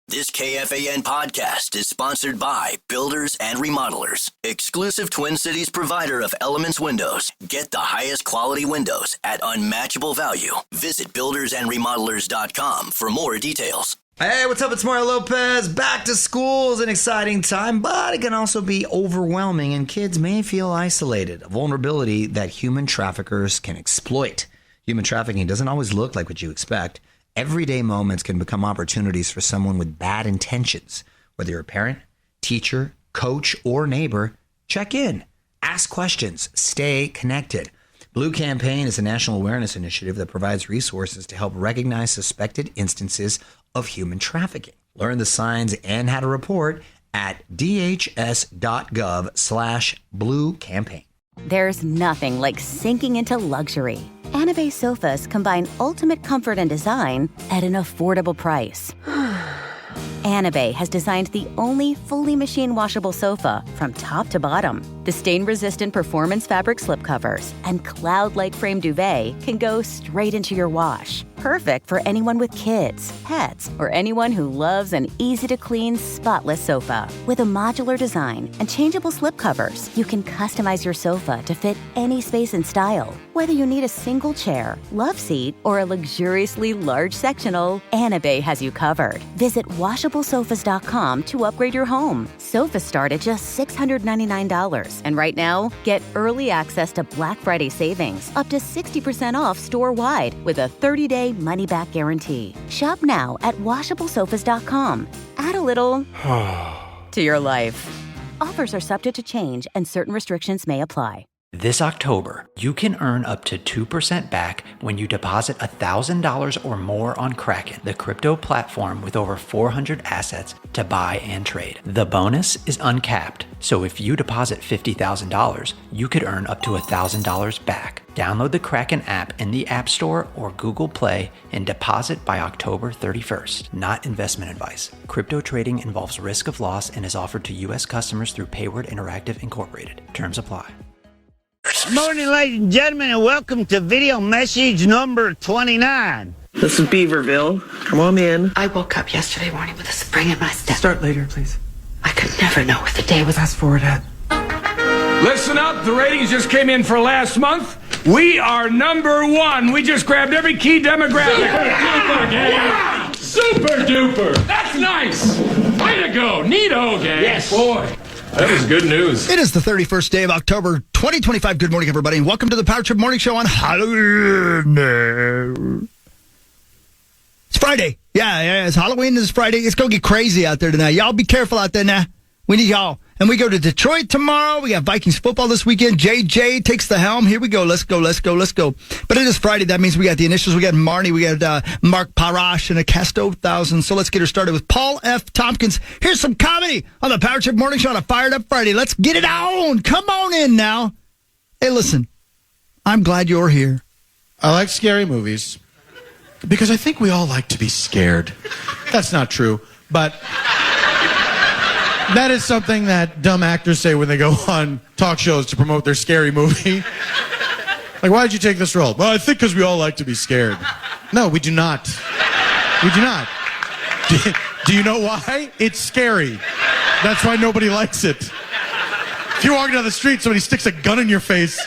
This KFAN podcast is sponsored by Builders and Remodelers, exclusive Twin Cities provider of Elements Windows. Get the highest quality windows at unmatchable value. Visit buildersandremodelers.com for more details. Hey, what's up? It's Mario Lopez. Back to school is an exciting time, but it can also be overwhelming, and kids may feel isolated, a vulnerability that human traffickers can exploit. Human trafficking doesn't always look like what you expect. Everyday moments can become opportunities for someone with bad intentions. Whether you're a parent, teacher, coach, or neighbor, check in, ask questions, stay connected. Blue Campaign is a national awareness initiative that provides resources to help recognize suspected instances of human trafficking. Learn the signs and how to report at dhs.gov/Blue Campaign. There's nothing like sinking into luxury. Anabay sofas combine ultimate comfort and design at an affordable price. Anabay has designed the only fully machine washable sofa from top to bottom. The stain-resistant performance fabric slipcovers and cloud-like frame duvet can go straight into your wash. Perfect for anyone with kids, pets, or anyone who loves an easy-to-clean, spotless sofa. With a modular design and changeable slipcovers, you can customize your sofa to fit any space and style. Whether you need a single chair, love seat, or a luxuriously large sectional, Anabay has you covered. Visit washablesofas.com to upgrade your home. Sofas start at just $699. And right now, get early access to Black Friday savings, up to 60% off store-wide with a 30-day money-back guarantee. Shop now at washablesofas.com. Add a little to your life. Offers are subject to change and certain restrictions may apply. This October, you can earn up to 2% back when you deposit $1,000 or more on Kraken, the crypto platform with over 400 assets to buy and trade. The bonus is uncapped, so if you deposit $50,000, you could earn up to $1,000 back. Download the Kraken app in the App Store or Google Play and deposit by October 31st. Not investment advice. Crypto trading involves risk of loss and is offered to U.S. customers through Payward Interactive Incorporated. Terms apply. Morning, ladies and gentlemen, and welcome to video message number 29. This is Beaverville. Come on in. I woke up yesterday morning with a spring in my step. Start later, please. I could never know what the day was. Fast forward, Ed. Listen up, the ratings just came in for last month. We are number one. We just grabbed every key demographic. Super duper. That's nice. Way to go. Neato, gang. Yes. Boy, that was good news. It is the 31st day of October, 2025. Good morning, everybody, and welcome to the Power Trip Morning Show on Halloween. It's Friday. Yeah, it's Halloween. This is Friday. It's going to get crazy out there tonight. Y'all be careful out there now. We need y'all. And we go to Detroit tomorrow. We got Vikings football this weekend. JJ takes the helm. Here we go. Let's go. But it is Friday. That means we got the initials. We got Marnie. We got Mark Parash and a Casto 1000. So let's get her started with Paul F. Tompkins. Here's some comedy on the Power Trip Morning Show on a Fired Up Friday. Let's get it on. Come on in now. Hey, listen. I'm glad you're here. I like scary movies because I think we all like to be scared. That's not true, but that is something that dumb actors say when they go on talk shows to promote their scary movie. Like, why did you take this role? Well, I think because we all like to be scared. No, we do not. We do not. Do you know why? It's scary. That's why nobody likes it. If you're walking down the street, somebody sticks a gun in your face,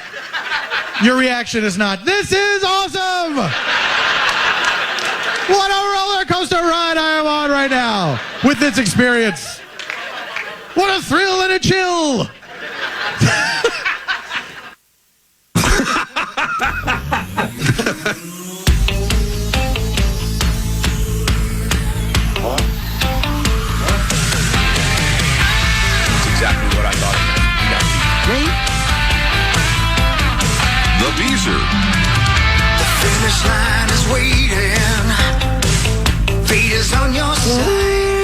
your reaction is not, this is awesome! What a roller coaster ride I am on right now with this experience. What a thrill and a chill! That's exactly what I thought of. The Beezer. The finish line is waiting. Fate is on your side.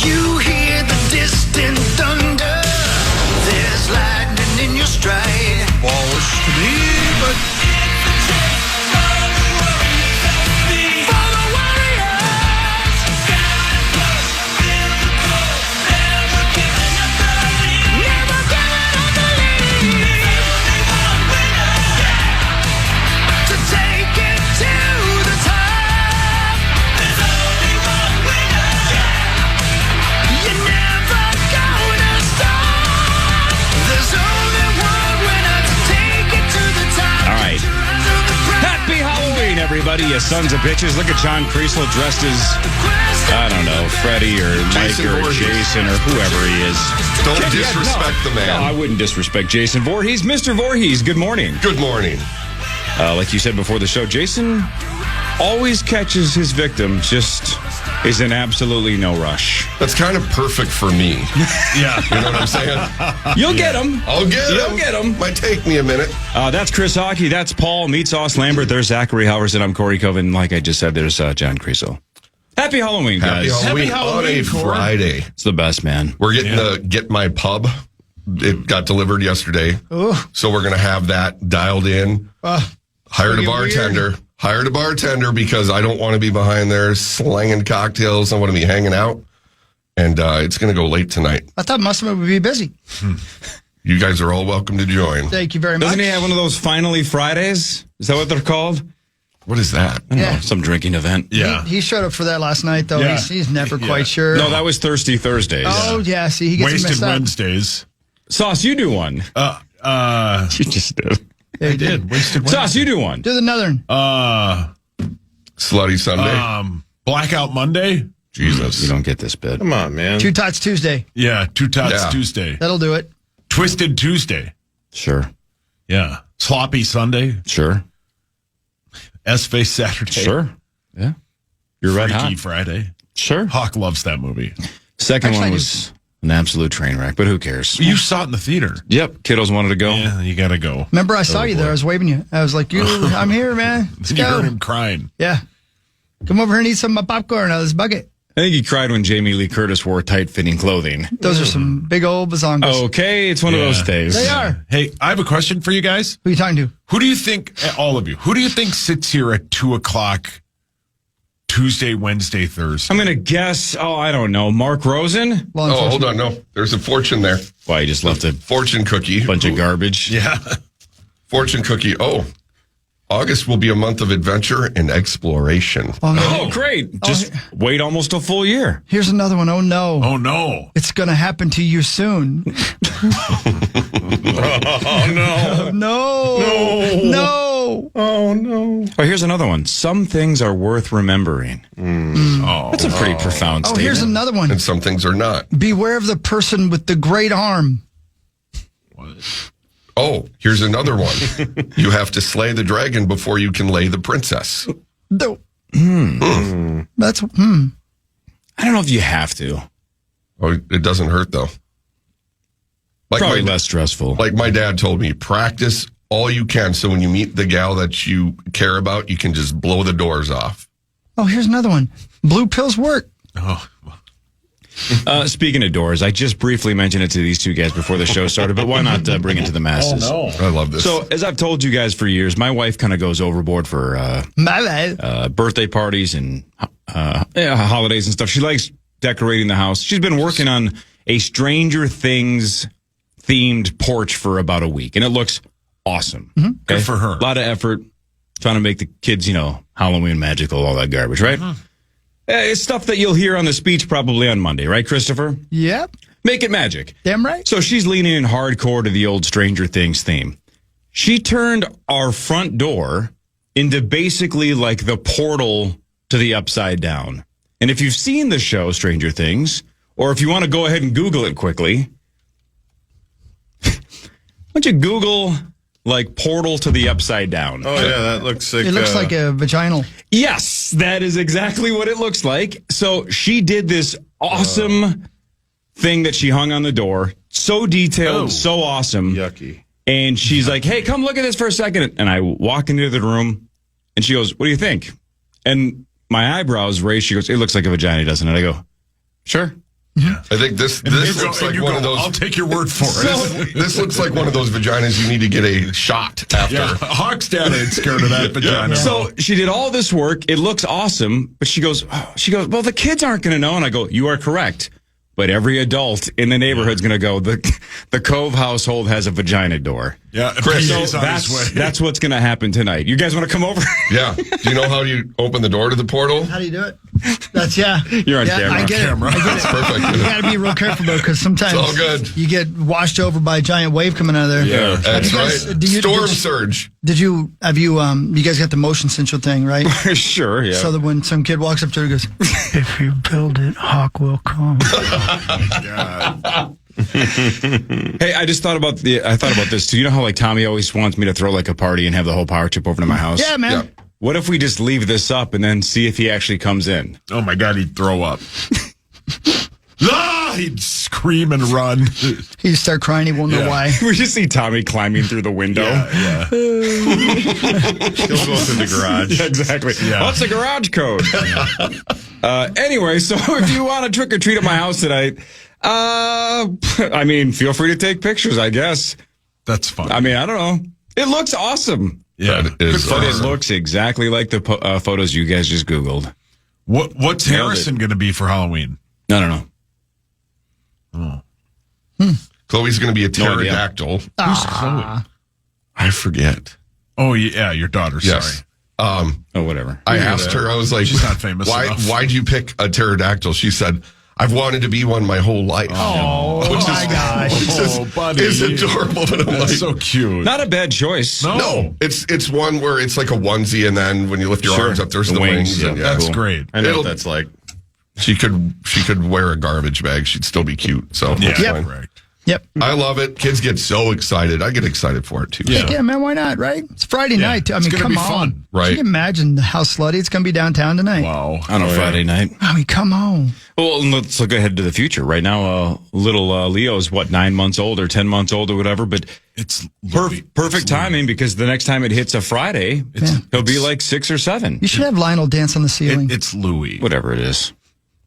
You hear the distant thunder. There's lightning in your stride. Balls to me, but for the warriors. Never giving up the lead. To take it to the top. There's only everybody, you sons of bitches. Look at John Kriesel dressed as, I don't know, Freddie or Mike or Jason or whoever he is. Don't disrespect the man. No, I wouldn't disrespect Jason Voorhees. Mr. Voorhees, good morning. Good morning. Like you said before the show, Jason always catches his victims, just is in absolutely no rush. That's kind of perfect for me. Yeah. You know what I'm saying? You'll get them. I'll get them. You'll get them. Might take me a minute. That's Chris Hockey. That's Paul Meat Sauce Lambert. There's Zachary Howerson. I'm Corey Coven. Like I just said, there's John Kriesel. Happy Halloween, guys. Happy Halloween on a Friday. It's the best, man. We're getting the Get My Pub. It got delivered yesterday. So we're going to have that dialed in. Hired a bartender. Weird. Hired a bartender because I don't want to be behind there slanging cocktails. I want to be hanging out. And it's going to go late tonight. I thought Muslim would be busy. You guys are all welcome to join. Thank you very much. Doesn't he have one of those Finally Fridays? Is that what they're called? What is that? I don't know, some drinking event. Yeah. He showed up for that last night, though. Yeah. He's never quite sure. No, that was Thirsty Thursdays. Oh, yeah. See, he gets Wasted Wednesdays. Sauce, you do one. You just did. Yeah, I did. Wasted Wednesday. Sauce, you do one. Do the Northern. Slutty Sunday. Blackout Monday. Jesus. You don't get this bit. Come on, man. Two Tots Tuesday. Yeah, Two Tots Tuesday. That'll do it. Twisted Tuesday. Sure. Yeah. Sloppy Sunday. Sure. S-Face Saturday. Sure. Yeah. You're red hot. Freaky Friday. Sure. Hawk loves that movie. Second one was an absolute train wreck, but who cares? You saw it in the theater. Yep. Kiddos wanted to go. Yeah, you got to go. Remember, I saw you there. I was waving you. I was like, I'm here, man. Let's You go. heard him crying. Yeah. Come over here and eat some of my popcorn out of this bucket. I think he cried when Jamie Lee Curtis wore tight-fitting clothing. Those are some big old bazongas. Okay, it's one of those days. They are. Hey, I have a question for you guys. Who are you talking to? Who do you think, all of you, who do you think sits here at 2 o'clock Tuesday, Wednesday, Thursday? I'm going to guess, I don't know, Mark Rosen? Oh, hold on. No, there's a fortune there. Why, you just left a fortune cookie. Bunch of garbage? Yeah. Fortune cookie. Oh, August will be a month of adventure and exploration. Oh, great. Just wait almost a full year. Here's another one. Oh, no. Oh, no. It's going to happen to you soon. Oh, no. No. Oh, no. Oh, here's another one. Some things are worth remembering. Oh, that's a pretty profound statement. Here's another one. And some things are not. Beware of the person with the great arm. What? Oh, here's another one. You have to slay the dragon before you can lay the princess. That's I don't know if you have to. Oh, it doesn't hurt though. Probably less stressful. Like my dad told me, practice all you can so when you meet the gal that you care about, you can just blow the doors off. Oh, here's another one. Blue pills work. Oh. Speaking of doors, I just briefly mentioned it to these two guys before the show started, but why not bring it to the masses? Oh, no. I love this. So, as I've told you guys for years, my wife kind of goes overboard for birthday parties and holidays and stuff. She likes decorating the house. She's been working on a Stranger Things themed porch for about a week, and it looks awesome. Mm-hmm. Good for her. A lot of effort trying to make the kids, Halloween magical, all that garbage, right? Mm-hmm. It's stuff that you'll hear on the speech probably on Monday, right, Christopher? Yep. Make it magic. Damn right. So she's leaning in hardcore to the old Stranger Things theme. She turned our front door into basically like the portal to the Upside Down. And if you've seen the show Stranger Things, or if you want to go ahead and Google it quickly, why don't you Google like portal to the Upside Down? Oh, yeah, that looks like... It looks like a vaginal. Yes, that is exactly what it looks like. So she did this awesome thing that she hung on the door. So detailed, so awesome. Yucky. And she's like, hey, come look at this for a second. And I walk into the room, and she goes, what do you think? And my eyebrows raised. She goes, it looks like a vagina, doesn't it? I go, sure. Yeah. I think this looks like one of those. I'll take your word for it. This looks like one of those vaginas you need to get a shot after. Yeah, Hawk's dad ain't scared of that vagina. So she did all this work. It looks awesome, but she goes, well, the kids aren't going to know. And I go, you are correct. But every adult in the neighborhood's going to go, the Cove household has a vagina door. Yeah, Chris, so that's what's going to happen tonight. You guys want to come over? Yeah. Do you know how you open the door to the portal? How do you do it? That's You're on camera. I get it. That's perfect. You got to be real careful though, because sometimes It's all good. you get washed over by a giant wave coming out of there. Yeah, That's right. Storm surge. You guys got the motion sensor thing, right? Sure, yeah. So that when some kid walks up to her and goes, if you build it, Hawk will come. Hey, I just thought about this. Do you know how like Tommy always wants me to throw like a party and have the whole power trip over to my house? Yeah, man. Yeah. What if we just leave this up and then see if he actually comes in? Oh my God, he'd throw up. He'd scream and run. He'd start crying. He won't know why. We just see Tommy climbing through the window. Yeah. He'll go through the garage. Yeah, exactly. Yeah. What's the garage code? Anyway, so if you want to trick or treat at my house tonight, feel free to take pictures, I guess. That's fun. I don't know. It looks awesome. Yeah. That is But it awesome. looks exactly like the photos you guys just Googled. What's Harrison going to be for Halloween? I don't know. Chloe's going to be a No idea. pterodactyl. Who's Chloe? I forget. Oh, yeah, your daughter. Yes. Sorry. Oh, whatever. I asked her, I was like, She's not famous enough. Why'd you pick a pterodactyl? She said, I've wanted to be one my whole life. Oh, my gosh. buddy. It's adorable. But I'm That's like, so cute. Not a bad choice. no, it's one where it's like a onesie, and then when you lift your Sure. arms up, there's The the wings, wings. yeah. And, That's cool. great. I know It'll- what that's like. She could wear a garbage bag. She'd still be cute. So Yeah, it's fine. correct. Yep. I love it. Kids get so excited. I get excited for it too. Yeah. Yeah, man, why not, right? It's Friday night. it's gonna come be on. fun. Right. Can you imagine how slutty it's going to be downtown tonight? Wow. On a Friday night. Come on. Well, let's look ahead to the future. Right now, little Leo's 9 months old or 10 months old or whatever, but It's perfect timing because the next time it hits a Friday, he'll be like 6 or 7. You should have Lionel dance on the ceiling. It's Louis. Whatever it is.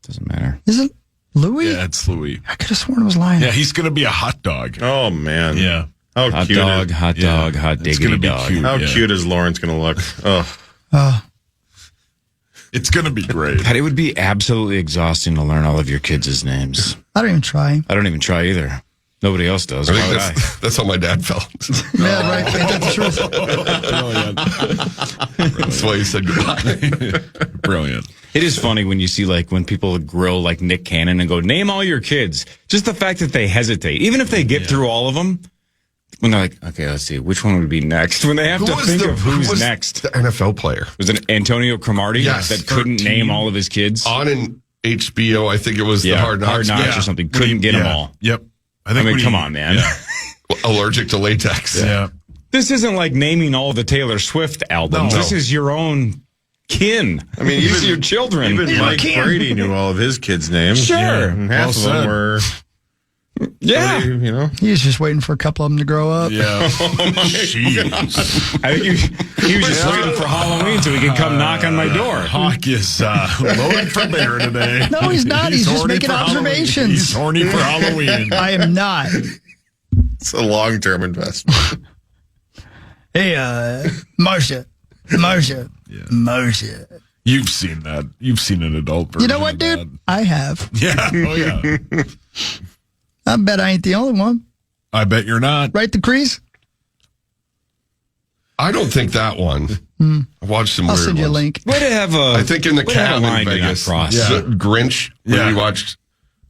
Doesn't matter. Is it Louis? Yeah, it's Louis. I could have sworn it was Lionel. Yeah, he's going to be a hot dog. Oh, man. Yeah. How Hot cute dog, is, hot dog, hot It's diggity gonna be dog. cute. How Yeah. cute is Lawrence going to look? Oh, It's going to be great. God, it would be absolutely exhausting to learn all of your kids' names. I don't even try. I don't even try either. Nobody else does. I Why think would I? that's how my dad felt. Yeah, right. Ain't that the truth? That's why he said goodbye. Brilliant. It is funny when you see when people grill Nick Cannon and go, name all your kids. Just the fact that they hesitate, even if they get through all of them, when they're like, okay, let's see, which one would be next? When they have to think of who who's was next. The NFL player. Was it Antonio Cromartie Yes, that couldn't 13. name all of his kids? On an HBO, I think it was the Hard Knocks. or something. Couldn't get them all. Yep. Come on, man. Yeah. Allergic to latex. Yeah. This isn't like naming all the Taylor Swift albums. No. This is your own kin. These are your children. even Mike Brady knew all of his kids' names. Sure. And half of them were, Yeah. He was just waiting for a couple of them to grow up. Yeah. Jeez. I think he was just waiting for Halloween so he could come knock on my door. Hawk is loaded for bear today. No, he's not. He's just horny making for Halloween. observations. He's horny for Halloween. I am not. it's a long-term investment. Hey, Marcia. Marcia. You've seen that. You've seen an adult version. You know what, of dude? that. I have. Yeah. Oh, yeah. I bet I ain't the only one. I bet you're not. Right, the Kriesel? I don't think that one. I watched some I'll weird send you a ones. link. Way to have I think in the way to have a cabin line in do not Vegas, cross. the Grinch, when Yeah. we watched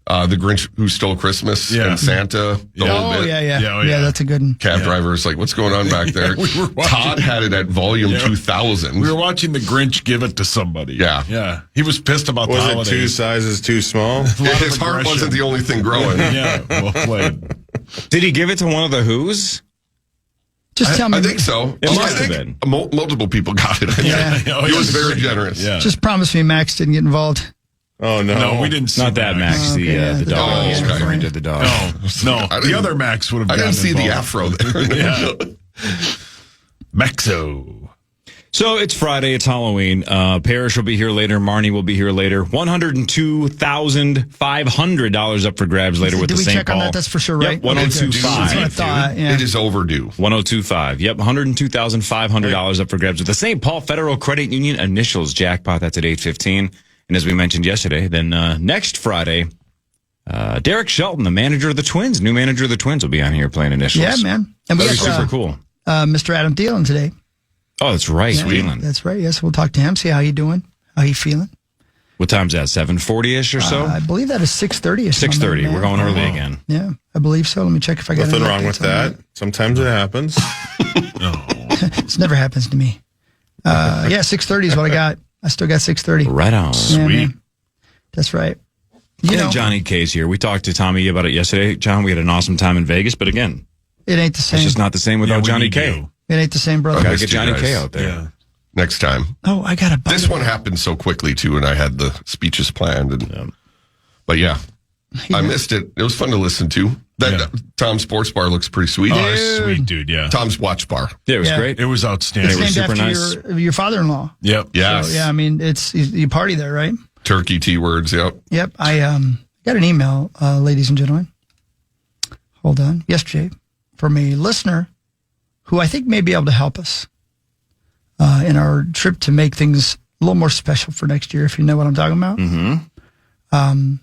The Grinch Who Stole Christmas Yeah. and Santa, the whole Oh, bit. yeah. Yeah, oh, yeah. That's a good one. Cab driver's like, what's going on back there? We were watching- Todd had it at volume 2000. We were watching the Grinch give it to somebody. Yeah. Yeah. He was pissed about Was the it holidays. 2 sizes too small? A lot of His heart aggression. wasn't the only thing growing. Yeah. Well played. Did he give it to one of the Who's? Just tell me. I think so. It I must have think been. multiple people got it. Yeah. Oh, He was yeah. very generous. Yeah. Just promise me Max didn't get involved. Oh, no. No, we didn't see Not that Max, Okay, yeah, the the dog. dog. He's Okay. referring to the dog. No, I the didn't- other Max would have I gotten didn't see the involved. afro there. Yeah. Maxo. So it's Friday. It's Halloween. Parrish will be here later. Marnie will be here later. $102,500 up for grabs later with Did the we St. check Paul. on that? That's for sure, right? Yep, 102.5. That's what I thought. Yeah. It is overdue. 102.5. Yep, $102,500 up for grabs with the St. Paul Federal Credit Union initials jackpot. That's at 8:15. And as we mentioned yesterday, then next Friday, Derek Shelton, the manager of the Twins, new manager of the Twins, will be on here playing initials. Yeah, man. And we That'd be got super cool. Mr. Adam Thielen today. Oh, that's right. Yeah, Thielen. that's right. Yes, we'll talk to him, see how he doing, how he feeling. What time's that? 7:40-ish or so? I believe that is 6:30. 6:30. We're going early again. Yeah, I believe so. Let me check if I got Nothing wrong with that. Sometimes it happens. It never happens to me. 6:30 is what I got. I still got 6:30. Right on. Sweet. That's right. You know, Johnny K's here. We talked to Tommy about it yesterday. John, we had an awesome time in Vegas, but again, it ain't the same. It's just not the same without Johnny K. You. It ain't the same, brother. Gotta get Johnny K out there. Yeah. Next time. Oh, I got a bite. This one happened so quickly, too, and I had the speeches planned. But yeah, I missed it. It was fun to listen to. Tom's Sports Bar looks pretty sweet. Sweet dude, yeah. Tom's Watch Bar. Yeah, it was great. It was outstanding. It's It was named super after nice. your father-in-law. Yep. Yes. So, yeah, I mean, you party there, right? Turkey T-words, yep. Yep. I got an email, ladies and gentlemen. Hold on. Yesterday, from a listener who I think may be able to help us in our trip to make things a little more special for next year, if you know what I'm talking about. Mm-hmm.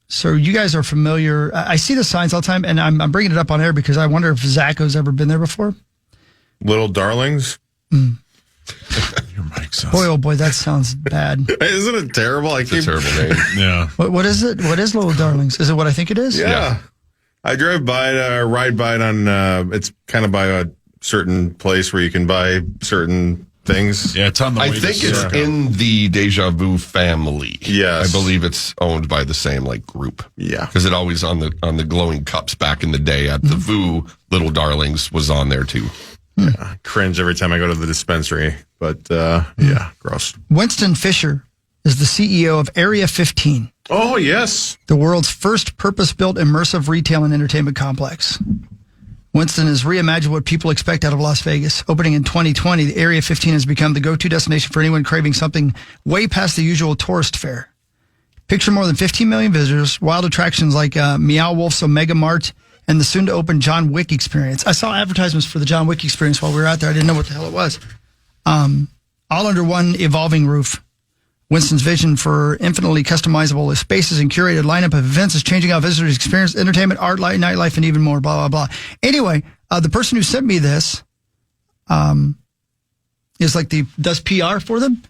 So you guys are familiar. I see the signs all the time, and I'm bringing it up on air because I wonder if Zacho's ever been there before. Little Darlings. Your mic sounds... Boy, oh boy, that sounds bad. Isn't it terrible? It's a terrible name. Yeah. What is it? What is Little Darlings? Is it what I think it is? Yeah. I drive by it, ride by it on, it's kind of by a certain place where you can buy certain things. Yeah, it's on the way I think it's in the Deja Vu family. Yes. I believe it's owned by the same group. Yeah. Because it always on the glowing cups back in the day at the Vu, Little Darlings was on there too. Yeah, I cringe every time I go to the dispensary. But yeah, gross. Winston Fisher is the CEO of Area 15. Oh, yes. The world's first purpose-built immersive retail and entertainment complex. Winston has reimagined what people expect out of Las Vegas. Opening in 2020, the Area 15 has become the go-to destination for anyone craving something way past the usual tourist fare. Picture more than 15 million visitors, wild attractions like Meow Wolf's Omega Mart, and the soon-to-open John Wick experience. I saw advertisements for the John Wick experience while we were out there. I didn't know what the hell it was. All under one evolving roof. Winston's vision for infinitely customizable spaces and curated lineup of events is changing how visitors experience entertainment, art, light, nightlife, and even more, blah, blah, blah. Anyway, the person who sent me this is does PR for them.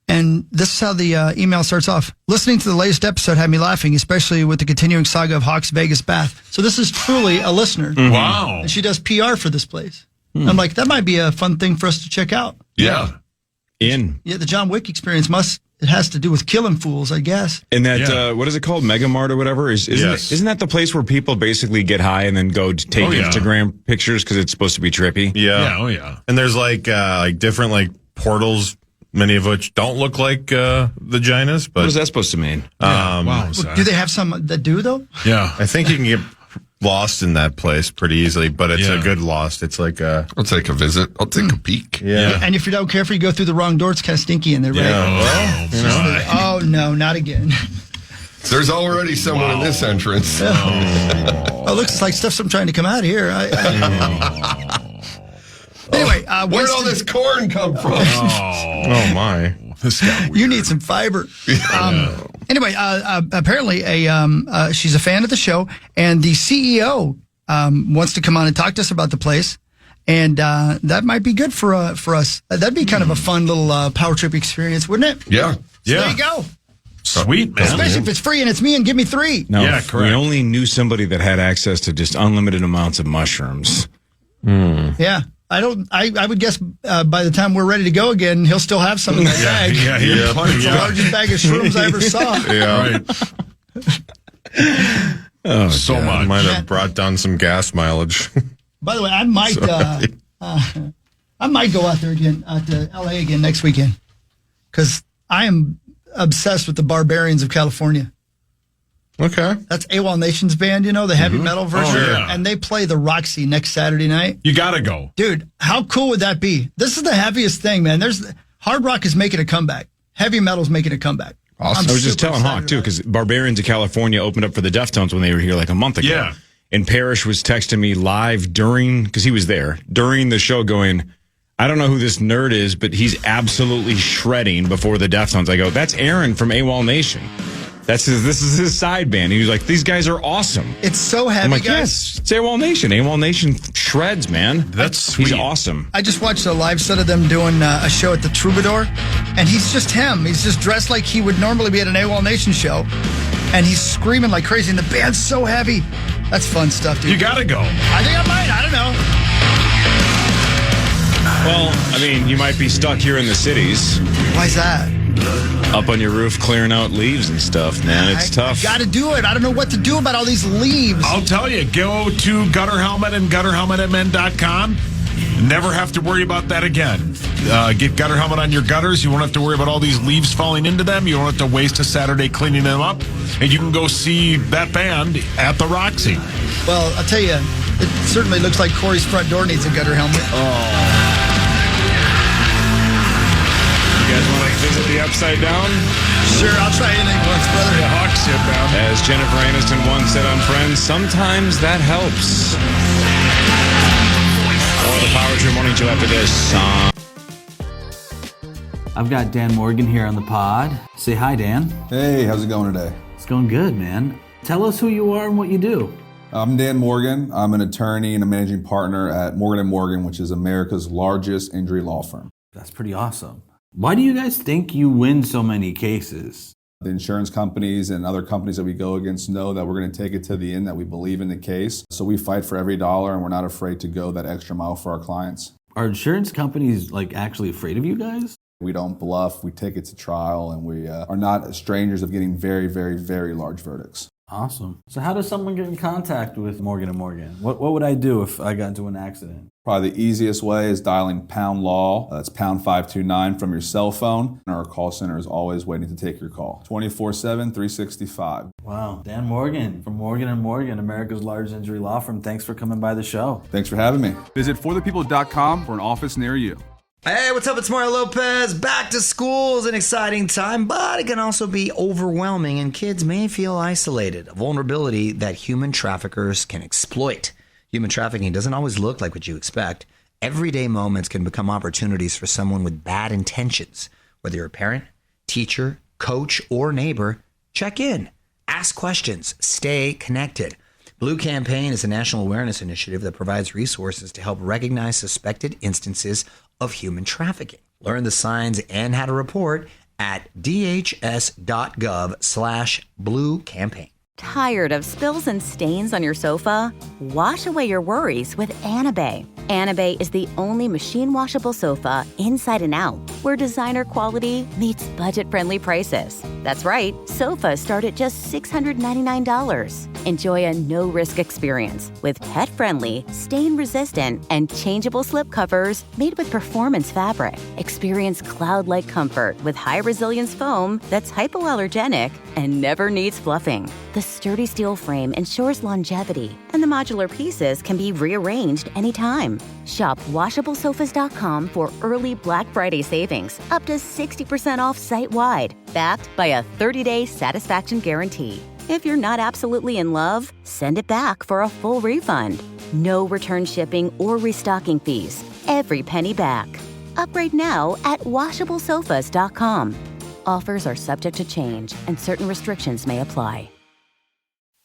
And this is how the email starts off. Listening to the latest episode had me laughing, especially with the continuing saga of Hawk's Vegas Bath. So this is truly a listener. Mm-hmm. Wow. And she does PR for this place. I'm like, that might be a fun thing for us to check out. Yeah. Yeah, the John Wick experience it has to do with killing fools, I guess. And that, what is it called? Mega Mart or whatever? Isn't that the place where people basically get high and then go to take Instagram pictures because it's supposed to be trippy? Yeah. Oh, yeah. And there's different portals, many of which don't look like vaginas. But what is that supposed to mean? Wow. Do they have some that do, though? Yeah. I think you can get lost in that place pretty easily, but it's a good lost. It's like I'll take a visit. I'll take a peek. Yeah. And if you don't careful, you go through the wrong door. It's kind of stinky in there, right? Yeah. Oh, no, not again. There's already someone in this entrance. Oh, it looks like stuff's trying to come out of here. Anyway, where'd all this corn come from? Oh my. This got weird. You need some fiber. Anyway, apparently she's a fan of the show, and the CEO wants to come on and talk to us about the place, and that might be good for us. That'd be kind of a fun little power trip experience, wouldn't it? Yeah. So there you go. Sweet, man. Especially if it's free and it's me and give me 3. No, yeah, if correct. we only knew somebody that had access to just unlimited amounts of mushrooms. Yeah. I would guess by the time we're ready to go again, he'll still have some in that bag. It's the largest bag of shrooms I ever saw. Yeah. Right. So much. Might have brought down some gas mileage. By the way, I might go out there again to LA again next weekend because I am obsessed with the Barbarians of California. Okay. That's AWOL Nation's band, the heavy metal version. Oh, yeah. And they play the Roxy next Saturday night. You gotta go. Dude, how cool would that be? This is the heaviest thing, man. Hard rock is making a comeback. Heavy metal's making a comeback. Awesome. I was just telling Hawk, too, because Barbarians of California opened up for the Deftones when they were here a month ago. Yeah. And Parrish was texting me live because he was there, during the show going, I don't know who this nerd is, but he's absolutely shredding before the Deftones. I go, that's Aaron from AWOL Nation. This is his side band. He was like, these guys are awesome. It's so heavy, I'm like, guys. yes, it's AWOL Nation. AWOL Nation shreds, man. That's sweet. He's awesome. I just watched a live set of them doing a show at the Troubadour, and he's just him. He's just dressed like he would normally be at an AWOL Nation show, and he's screaming like crazy, and the band's so heavy. That's fun stuff, dude. You gotta go. I think I might. I don't know. Well, I mean, you might be stuck here in the cities. Why's that? Up on your roof clearing out leaves and stuff, man. It's tough. I got to do it. I don't know what to do about all these leaves. I'll tell you, go to Gutter Helmet and gutterhelmetmn.com. Never have to worry about that again. Get Gutter Helmet on your gutters. You won't have to worry about all these leaves falling into them. You won't have to waste a Saturday cleaning them up. And you can go see that band at the Roxy. Well, I'll tell you, it certainly looks like Corey's front door needs a gutter helmet. Oh. You guys want to visit the Upside Down? Sure, I'll try anything once, brother. The Hawk sit down. As Jennifer Aniston once said on Friends, sometimes that helps. Oh, the Power Trip Morning Show after this song. I've got Dan Morgan here on the pod. Say hi, Dan. Hey, how's it going today? It's going good, man. Tell us who you are and what you do. I'm Dan Morgan. I'm an attorney and a managing partner at Morgan & Morgan, which is America's largest injury law firm. That's pretty awesome. Why do you guys think you win so many cases? The insurance companies and other companies that we go against know that we're going to take it to the end, that we believe in the case. So we fight for every dollar, and we're not afraid to go that extra mile for our clients. Are insurance companies actually afraid of you guys? We don't bluff. We take it to trial, and we are not strangers of getting very, very, very large verdicts. Awesome. So how does someone get in contact with Morgan & Morgan? What would I do if I got into an accident? Probably the easiest way is dialing pound law. That's pound 529 from your cell phone. And our call center is always waiting to take your call. 24/7, 365. Wow. Dan Morgan from Morgan & Morgan, America's largest injury law firm. Thanks for coming by the show. Thanks for having me. Visit forthepeople.com for an office near you. Hey, what's up? It's Mario Lopez. Back to school is an exciting time, but it can also be overwhelming, and kids may feel isolated, a vulnerability that human traffickers can exploit. Human trafficking doesn't always look like what you expect. Everyday moments can become opportunities for someone with bad intentions. Whether you're a parent, teacher, coach, or neighbor, check in, ask questions, stay connected. Blue Campaign is a national awareness initiative that provides resources to help recognize suspected instances of human trafficking. Learn the signs and how to report at dhs.gov/Blue Campaign. Tired of spills and stains on your sofa? Wash away your worries with Anabay. Anabay is the only machine washable sofa inside and out, where designer quality meets budget-friendly prices. That's right, sofas start at just $699. Enjoy a no-risk experience with pet-friendly, stain-resistant, and changeable slip covers made with performance fabric. Experience cloud-like comfort with high-resilience foam that's hypoallergenic and never needs fluffing. The sturdy steel frame ensures longevity, and the modular pieces can be rearranged anytime. Shop WashableSofas.com for early Black Friday savings, up to 60% off site-wide, backed by a 30-day satisfaction guarantee. If you're not absolutely in love, send it back for a full refund. No return shipping or restocking fees. Every penny back. Upgrade now at WashableSofas.com. Offers are subject to change, and certain restrictions may apply.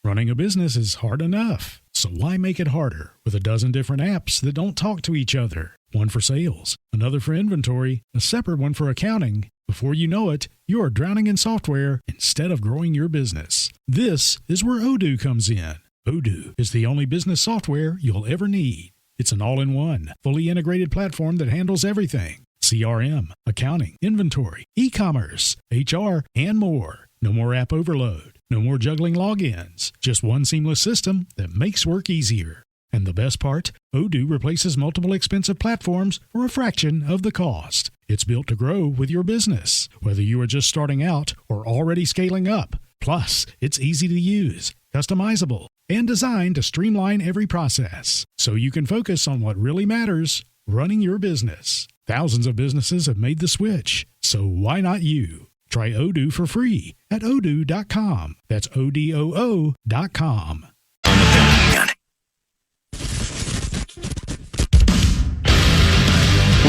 Running a business is hard enough, so why make it harder with a dozen different apps that don't talk to each other? One for sales, another for inventory, a separate one for accounting. Before you know it, you are drowning in software instead of growing your business. This is where Odoo comes in. Odoo is the only business software you'll ever need. It's an all-in-one, fully integrated platform that handles everything. CRM, accounting, inventory, e-commerce, HR, and more. No more app overload. No more juggling logins. Just one seamless system that makes work easier. And the best part, Odoo replaces multiple expensive platforms for a fraction of the cost. It's built to grow with your business, whether you are just starting out or already scaling up. Plus, it's easy to use, customizable, and designed to streamline every process, so you can focus on what really matters, running your business. Thousands of businesses have made the switch, so why not you? Try Odoo for free at odoo.com. That's ODOO.com.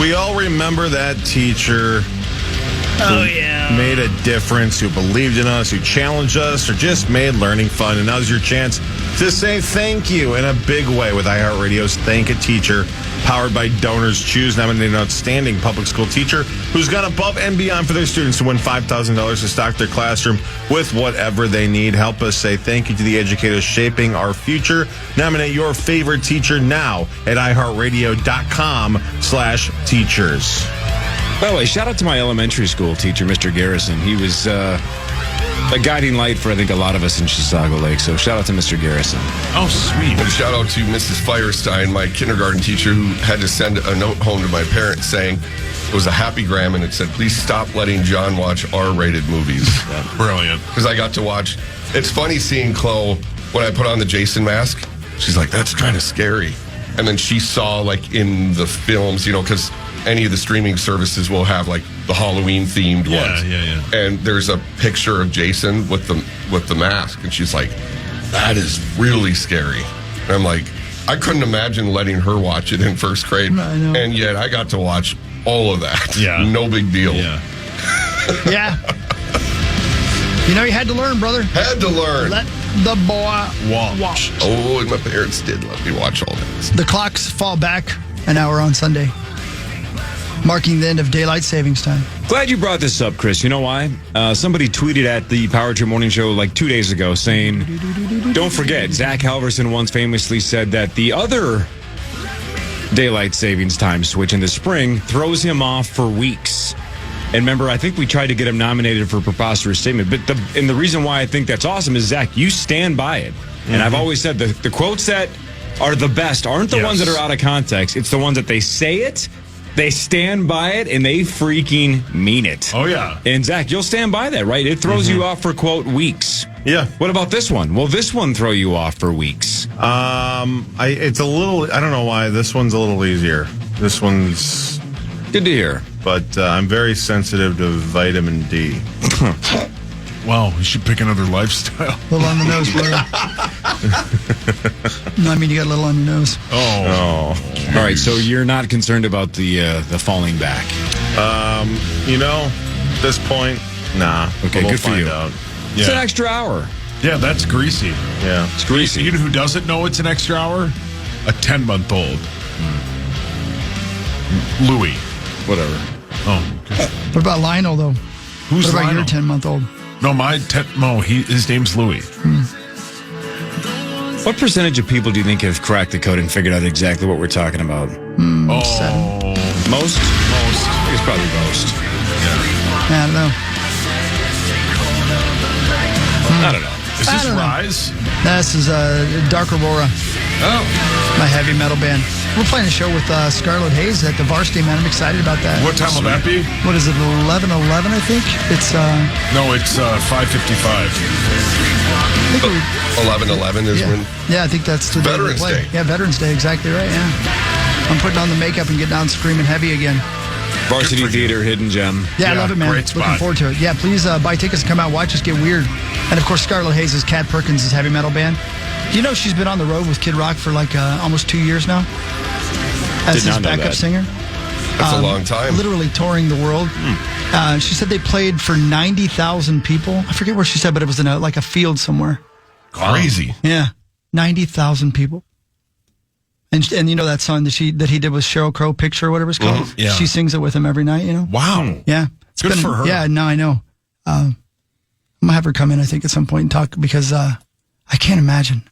We all remember that teacher. Oh, yeah. made a difference, who believed in us, who challenged us, or just made learning fun. And now's your chance to say thank you in a big way with iHeartRadio's Thank a Teacher, powered by Donors Choose, nominating an outstanding public school teacher who's gone above and beyond for their students to win $5,000 to stock their classroom with whatever they need. Help us say thank you to the educators shaping our future. Nominate your favorite teacher now at iHeartRadio.com/teachers. By the way, shout out to my elementary school teacher, Mr. Garrison. He was a guiding light for, I think, a lot of us in Chisago Lake. So shout out to Mr. Garrison. Oh, sweet. And shout out to Mrs. Firestein, my kindergarten teacher, who had to send a note home to my parents saying it was a happy gram, and it said, please stop letting John watch R-rated movies. Brilliant. Because I got to watch. It's funny seeing Chloe when I put on the Jason mask. She's like, that's kind of scary. And then she saw, like, in the films, because any of the streaming services will have, like, the Halloween-themed ones. Yeah. And there's a picture of Jason with the mask. And she's like, that is really scary. And I'm like, I couldn't imagine letting her watch it in first grade. I know. And yet I got to watch all of that. Yeah. No big deal. Yeah. Yeah. You had to learn, brother. Had to learn. Let the boy watch. Oh, and my parents did let me watch all that. The clocks fall back an hour on Sunday, marking the end of daylight savings time. Glad you brought this up, Chris. You know why? Somebody tweeted at the Power Trip Morning Show like 2 days ago saying, don't forget, Zach Halverson once famously said that the other daylight savings time switch in the spring throws him off for weeks. And remember, I think we tried to get him nominated for Preposterous Statement. But the reason why I think that's awesome is, Zach, you stand by it. And I've always said the quotes that are the best aren't the ones that are out of context. It's the ones that they say it, they stand by it, and they freaking mean it. Oh, yeah. And, Zach, you'll stand by that, right? It throws you off for, quote, weeks. Yeah. What about this one? Will this one throw you off for weeks? It's a little, I don't know why. This one's a little easier. This one's good to hear. But I'm very sensitive to vitamin D. Wow, you should pick another lifestyle. A little on the nose, brother. No, I mean, you got a little on your nose. Oh. All right, so you're not concerned about the falling back? At this point, nah. Okay, we'll good for find you. out. It's an extra hour. Yeah, that's greasy. Yeah. It's greasy. You know who doesn't know it's an extra hour? A 10-month-old. Louis. Whatever. Oh, okay. What about Lionel, though? Who's what about Lionel? your 10-month-old? No, his name's Louis. What percentage of people do you think have cracked the code and figured out exactly what we're talking about? 7. Most? Most. I think it's probably most. I don't know. I don't know. Is this Rise? This is Dark Aurora. Oh. My heavy metal band. We're playing a show with Scarlett Hayes at the Varsity, man. I'm excited about that. What time will that be? What is it, 11:11, I think? It's No, it's 5:55. 11:11 is when. Yeah, I think that's the day we Veterans play. Day. Yeah, Veterans Day, exactly right, yeah. I'm putting on the makeup and getting down screaming heavy again. Varsity Theater, Hidden Gem. Yeah, I love it, man. Great spot. Looking forward to it. Yeah, please buy tickets and come out, watch us get weird. And of course, Scarlett Hayes is Cat Perkins' heavy metal band. Do you know she's been on the road with Kid Rock for like almost 2 years now? As his backup singer. That's a long time. Literally touring the world. She said they played for 90,000 people. I forget where she said, but it was in a field somewhere. Crazy. Yeah, 90,000 people. And you know that song that he did with Sheryl Crow, Picture or whatever it's called? Mm-hmm. Yeah. She sings it with him every night, Wow. Yeah. It's Good for her. Yeah, no, I know. I'm going to have her come in, I think, at some point and talk because I can't imagine.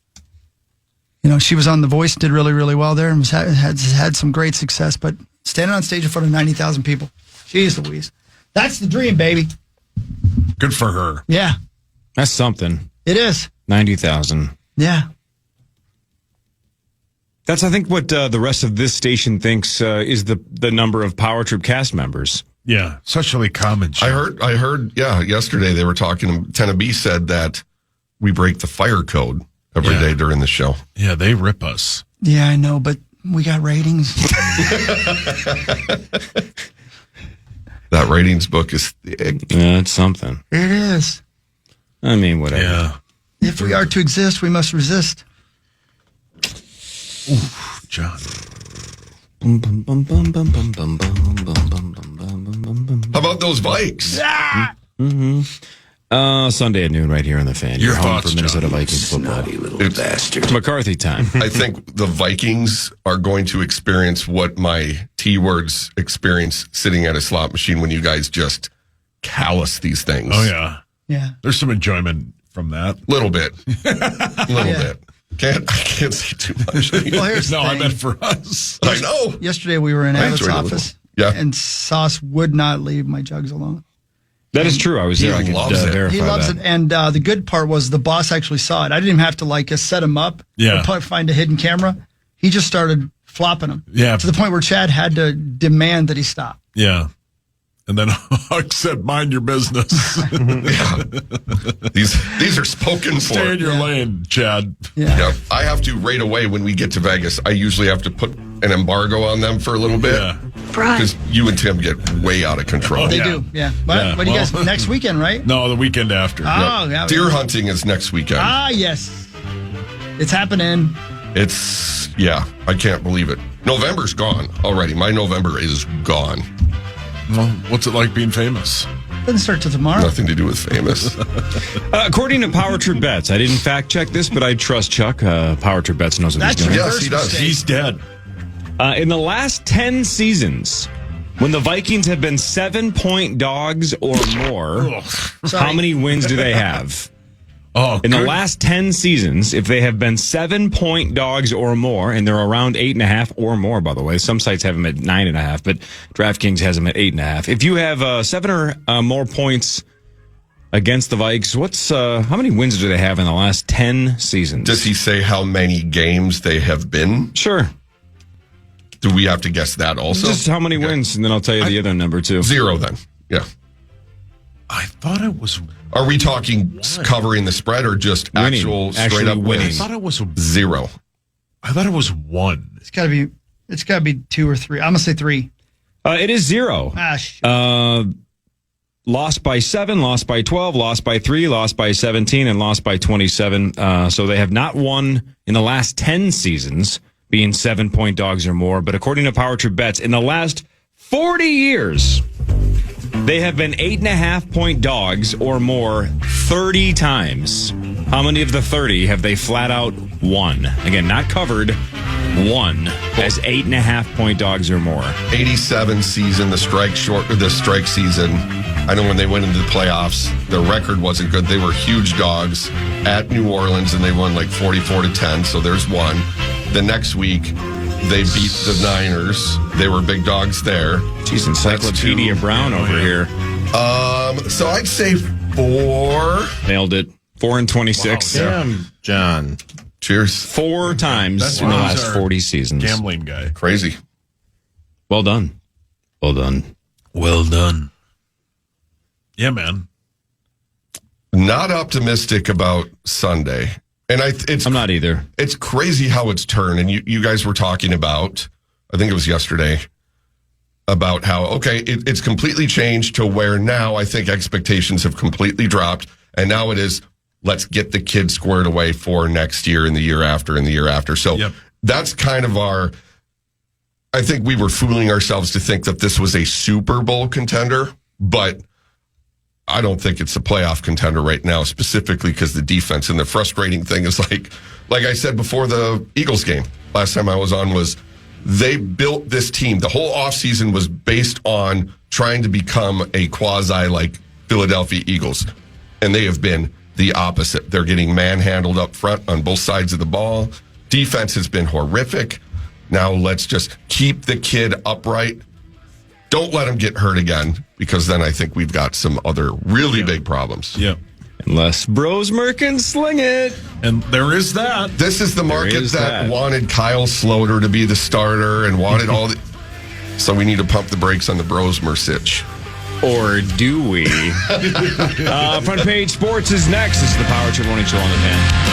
She was on The Voice, did really, really well there and had some great success, but standing on stage in front of 90,000 people, jeez Louise. That's the dream, baby. Good for her. Yeah. That's something. It is. 90,000. Yeah. That's, I think, what the rest of this station thinks is the number of Power Trip cast members. Yeah, such a common show. I heard, yesterday they were talking, Tennessee said that we break the fire code every day during the show. Yeah, they rip us. Yeah, I know, but we got ratings. That ratings book is thick. Yeah, it's something. It is. I mean, whatever. Yeah. If we are to exist, we must resist. Ooh, John. How about those bikes? Sunday at noon right here on the Fan. Your You're home thoughts, for Minnesota John. Vikings football. It's It's McCarthy time. I think the Vikings are going to experience what my T-words experience sitting at a slot machine when you guys just callous these things. Oh, yeah. Yeah. There's some enjoyment from that. Little bit. Bit. I can't say too much. Well, here's the No, I thing. meant for us. I know. Yesterday we were in I Abbott's enjoyed it a little. office. Yeah. And Sauce would not leave my jugs alone. That is true. I was there. I can loves it. verify He loves that. it. And the good part was the boss actually saw it. I didn't even have to set him up Yeah. or find a hidden camera. He just started flopping them. Yeah. To the point where Chad had to demand that he stop. Yeah. And then Huck said, mind your business. Yeah. These are spoken for. Stay in your lane, Chad. Yeah. I have to right away when we get to Vegas. I usually have to put an embargo on them for a little bit. Yeah. Because you and Tim get way out of control. They do. Yeah. What do you guys, next weekend, right? No, the weekend after. Oh, yeah. Deer hunting is next weekend. Ah, yes. It's happening. I can't believe it. November's gone already. My November is gone. Well, what's it like being famous? Doesn't start till tomorrow. Nothing to do with famous. According to Power Trip Bets, I didn't fact check this, but I trust Chuck. Power Trip Bets knows what he's doing. Yes, he does. He's dead. In the last 10 seasons, when the Vikings have been 7-point dogs or more, how many wins do they have? In the last 10 seasons, if they have been 7-point dogs or more, and they're around 8.5 or more, by the way, some sites have them at 9.5, but DraftKings has them at 8.5. If you have 7 or more points against the Vikes, how many wins do they have in the last 10 seasons? Does he say how many games they have been? Sure. Do we have to guess that also? Just how many wins, and then I'll tell you the other number, too. 0 then. Yeah. I thought it was... Are we talking covering the spread or just Winning. actual Actually straight up winning. wins? I thought it was 0. I thought it was 1. It's got to be 2 or 3. I'm going to say 3. It is 0. Lost by 7, lost by 12, lost by 3, lost by 17, and lost by 27. So they have not won in the last 10 seasons, being 7-point dogs or more. But according to Power Trip Bets, in the last 40 years, they have been 8.5-point dogs or more 30 times. How many of the 30 have they flat out won? Again, not covered, won as 8.5-point dogs or more. 87 season, the strike season. I know when they went into the playoffs, the record wasn't good. They were huge dogs at New Orleans, and they won 44-10. So there's one. The next week, they beat the Niners. They were big dogs there. Jeez, Encyclopedia Brown over here. So I'd say 4. Nailed it. 4 and 26. Wow, damn, John. Cheers. 4 times That's in the why last he's our 40 seasons. Gambling guy. Crazy. Well done. Well done. Well done. Yeah, man. Not optimistic about Sunday. And I'm not either. It's crazy how it's turned. And you guys were talking about, I think it was yesterday, about how, it's completely changed to where now I think expectations have completely dropped. And now it is, let's get the kids squared away for next year and the year after and the year after. So that's kind of I think we were fooling ourselves to think that this was a Super Bowl contender, but I don't think it's a playoff contender right now, specifically because the defense. And the frustrating thing is like I said before the Eagles game, last time I was on, was they built this team. The whole offseason was based on trying to become a quasi Philadelphia Eagles. And they have been the opposite. They're getting manhandled up front on both sides of the ball. Defense has been horrific. Now let's just keep the kid upright. Don't let him get hurt again, because then I think we've got some other really big problems. Yep. Unless Brosmer can sling it. And there is that. This is the market that wanted Kyle Sloter to be the starter and wanted all the... So we need to pump the brakes on the Brosmer sitch. Or do we? Front Page Sports is next. This is the Power Trip Morning Show on the Fan.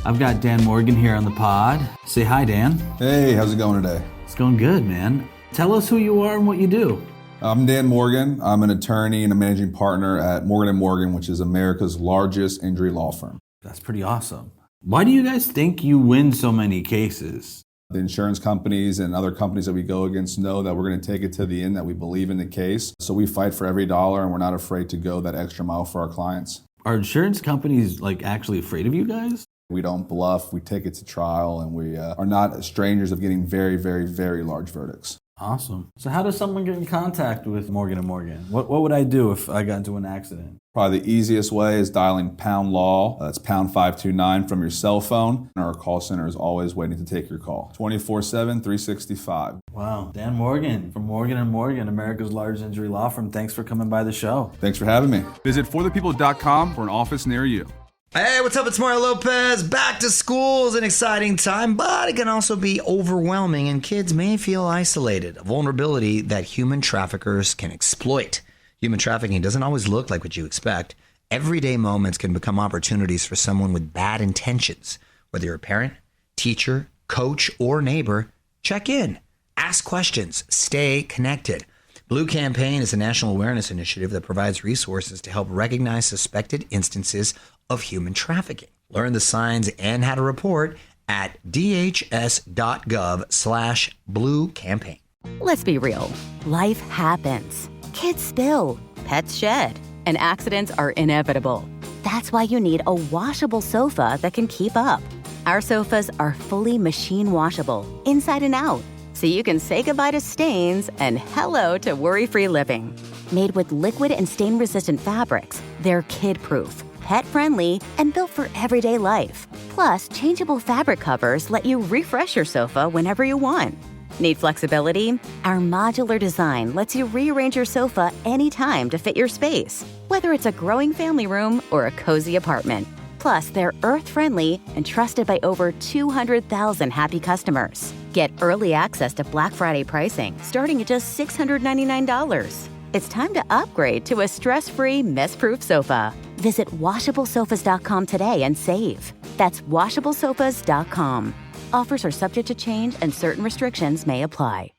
I've got Dan Morgan here on the pod. Say hi, Dan. Hey, how's it going today? It's going good, man. Tell us who you are and what you do. I'm Dan Morgan. I'm an attorney and a managing partner at Morgan & Morgan, which is America's largest injury law firm. That's pretty awesome. Why do you guys think you win so many cases? The insurance companies and other companies that we go against know that we're going to take it to the end, that we believe in the case. So we fight for every dollar, and we're not afraid to go that extra mile for our clients. Are insurance companies actually afraid of you guys? We don't bluff. We take it to trial, and we are not strangers of getting very, very, very large verdicts. Awesome. So how does someone get in contact with Morgan & Morgan? What would I do if I got into an accident? Probably the easiest way is dialing pound law. That's pound 529 from your cell phone. And our call center is always waiting to take your call. 24/7, 365. Wow. Dan Morgan from Morgan & Morgan, America's largest injury law firm. Thanks for coming by the show. Thanks for having me. Visit forthepeople.com for an office near you. Hey, what's up? It's Mario Lopez. Back to school is an exciting time, but it can also be overwhelming, and kids may feel isolated, a vulnerability that human traffickers can exploit. Human trafficking doesn't always look like what you expect. Everyday moments can become opportunities for someone with bad intentions. Whether you're a parent, teacher, coach, or neighbor, check in, ask questions, stay connected. Blue Campaign is a national awareness initiative that provides resources to help recognize suspected instances of human trafficking. Learn the signs and how to report at dhs.gov/Blue Campaign. Let's be real. Life happens. Kids spill. Pets shed. And accidents are inevitable. That's why you need a washable sofa that can keep up. Our sofas are fully machine washable, inside and out, so you can say goodbye to stains and hello to worry-free living. Made with liquid and stain-resistant fabrics, they're kid-proof, pet-friendly, and built for everyday life. Plus, changeable fabric covers let you refresh your sofa whenever you want. Need flexibility? Our modular design lets you rearrange your sofa anytime to fit your space, whether it's a growing family room or a cozy apartment. Plus, they're earth-friendly and trusted by over 200,000 happy customers. Get early access to Black Friday pricing starting at just $699. It's time to upgrade to a stress-free, mess-proof sofa. Visit washablesofas.com today and save. That's washablesofas.com. Offers are subject to change and certain restrictions may apply.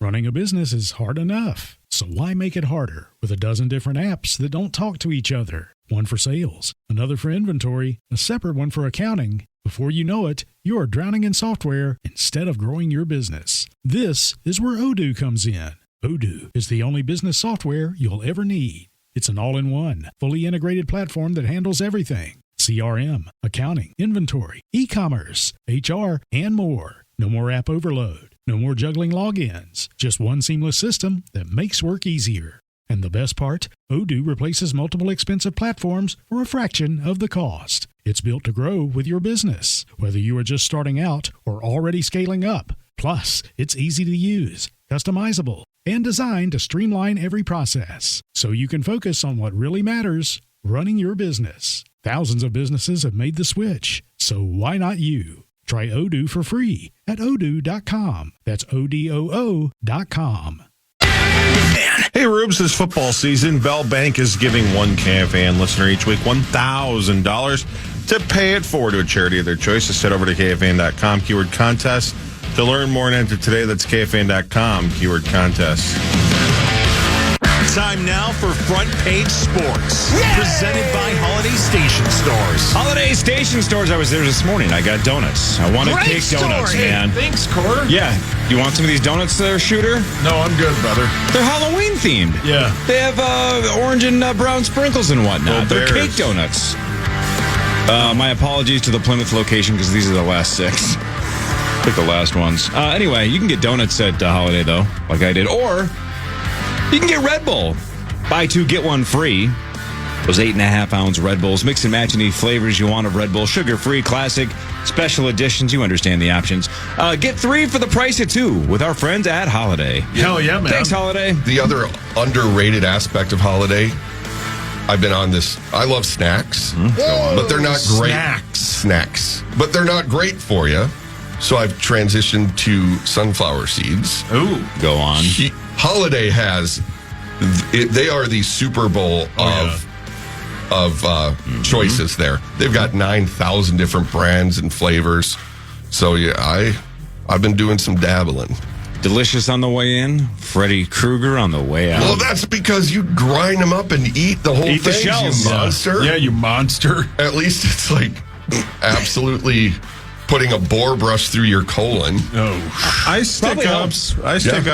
Running a business is hard enough, so why make it harder with a dozen different apps that don't talk to each other? One for sales, another for inventory, a separate one for accounting. Before you know it, you're drowning in software instead of growing your business. This is where Odoo comes in. Odoo is the only business software you'll ever need. It's an all-in-one, fully integrated platform that handles everything. CRM, accounting, inventory, e-commerce, HR, and more. No more app overload. No more juggling logins. Just one seamless system that makes work easier. And the best part, Odoo replaces multiple expensive platforms for a fraction of the cost. It's built to grow with your business, whether you are just starting out or already scaling up. Plus, it's easy to use, customizable, and designed to streamline every process, so you can focus on what really matters, running your business. Thousands of businesses have made the switch, so why not you? Try Odoo for free at odoo.com. That's ODOO.com. Hey, Rubes, this football season, Bell Bank is giving one KFAN listener each week $1,000 to pay it forward to a charity of their choice. Just head over to KFAN.com, keyword contest, to learn more and enter today. That's KFAN.com, keyword contest. Time now for Front Page Sports, presented by Holiday Station Stores. Holiday Station Stores. I was there this morning. I got donuts. I wanted Great cake donuts, story. man. Thanks, Cor. Yeah. You want some of these donuts there, Shooter? No, I'm good, brother. They're Halloween themed. Yeah. They have orange and brown sprinkles and whatnot. They're cake donuts. My apologies to the Plymouth location because these are the last 6. Pick the last ones. Anyway, you can get donuts at Holiday, though, like I did. Or you can get Red Bull. Buy 2, get 1 free. Those 8.5-ounce Red Bulls. Mix and match any flavors you want of Red Bull. Sugar-free, classic, special editions. You understand the options. Get 3 for the price of 2 with our friends at Holiday. Hell yeah, man. Thanks, Holiday. The other underrated aspect of Holiday, I've been on this. I love snacks, but they're not great. Snacks. But they're not great for you. So I've transitioned to sunflower seeds. Ooh. Go on. Holiday has... They are the Super Bowl of choices there. They've got 9,000 different brands and flavors. So, yeah, I've been doing some dabbling. Delicious on the way in, Freddy Krueger on the way out. Well, that's because you grind them up and eat the whole thing, the shells. you monster. Yeah, you monster. At least it's like absolutely putting a boar brush through your colon. Oh, I stick up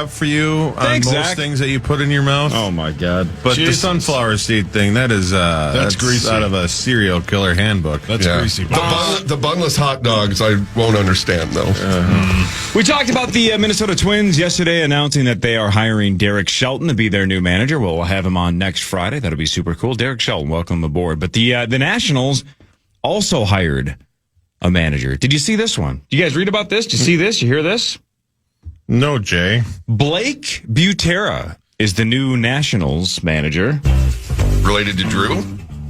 for you on Thanks, most Zach. things that you put in your mouth. Oh my God! But Jesus. the sunflower seed thing, that's greasy. out of a serial killer handbook. That's greasy. The bunless hot dogs, I won't understand, though. We talked about the Minnesota Twins yesterday announcing that they are hiring Derek Shelton to be their new manager. We'll have him on next Friday. That'll be super cool. Derek Shelton, welcome aboard. But the Nationals also hired a manager. Did you see this one? Did you guys read about this? Did you see this? You hear this? No, Jay. Blake Butera is the new Nationals manager. Related to Drew?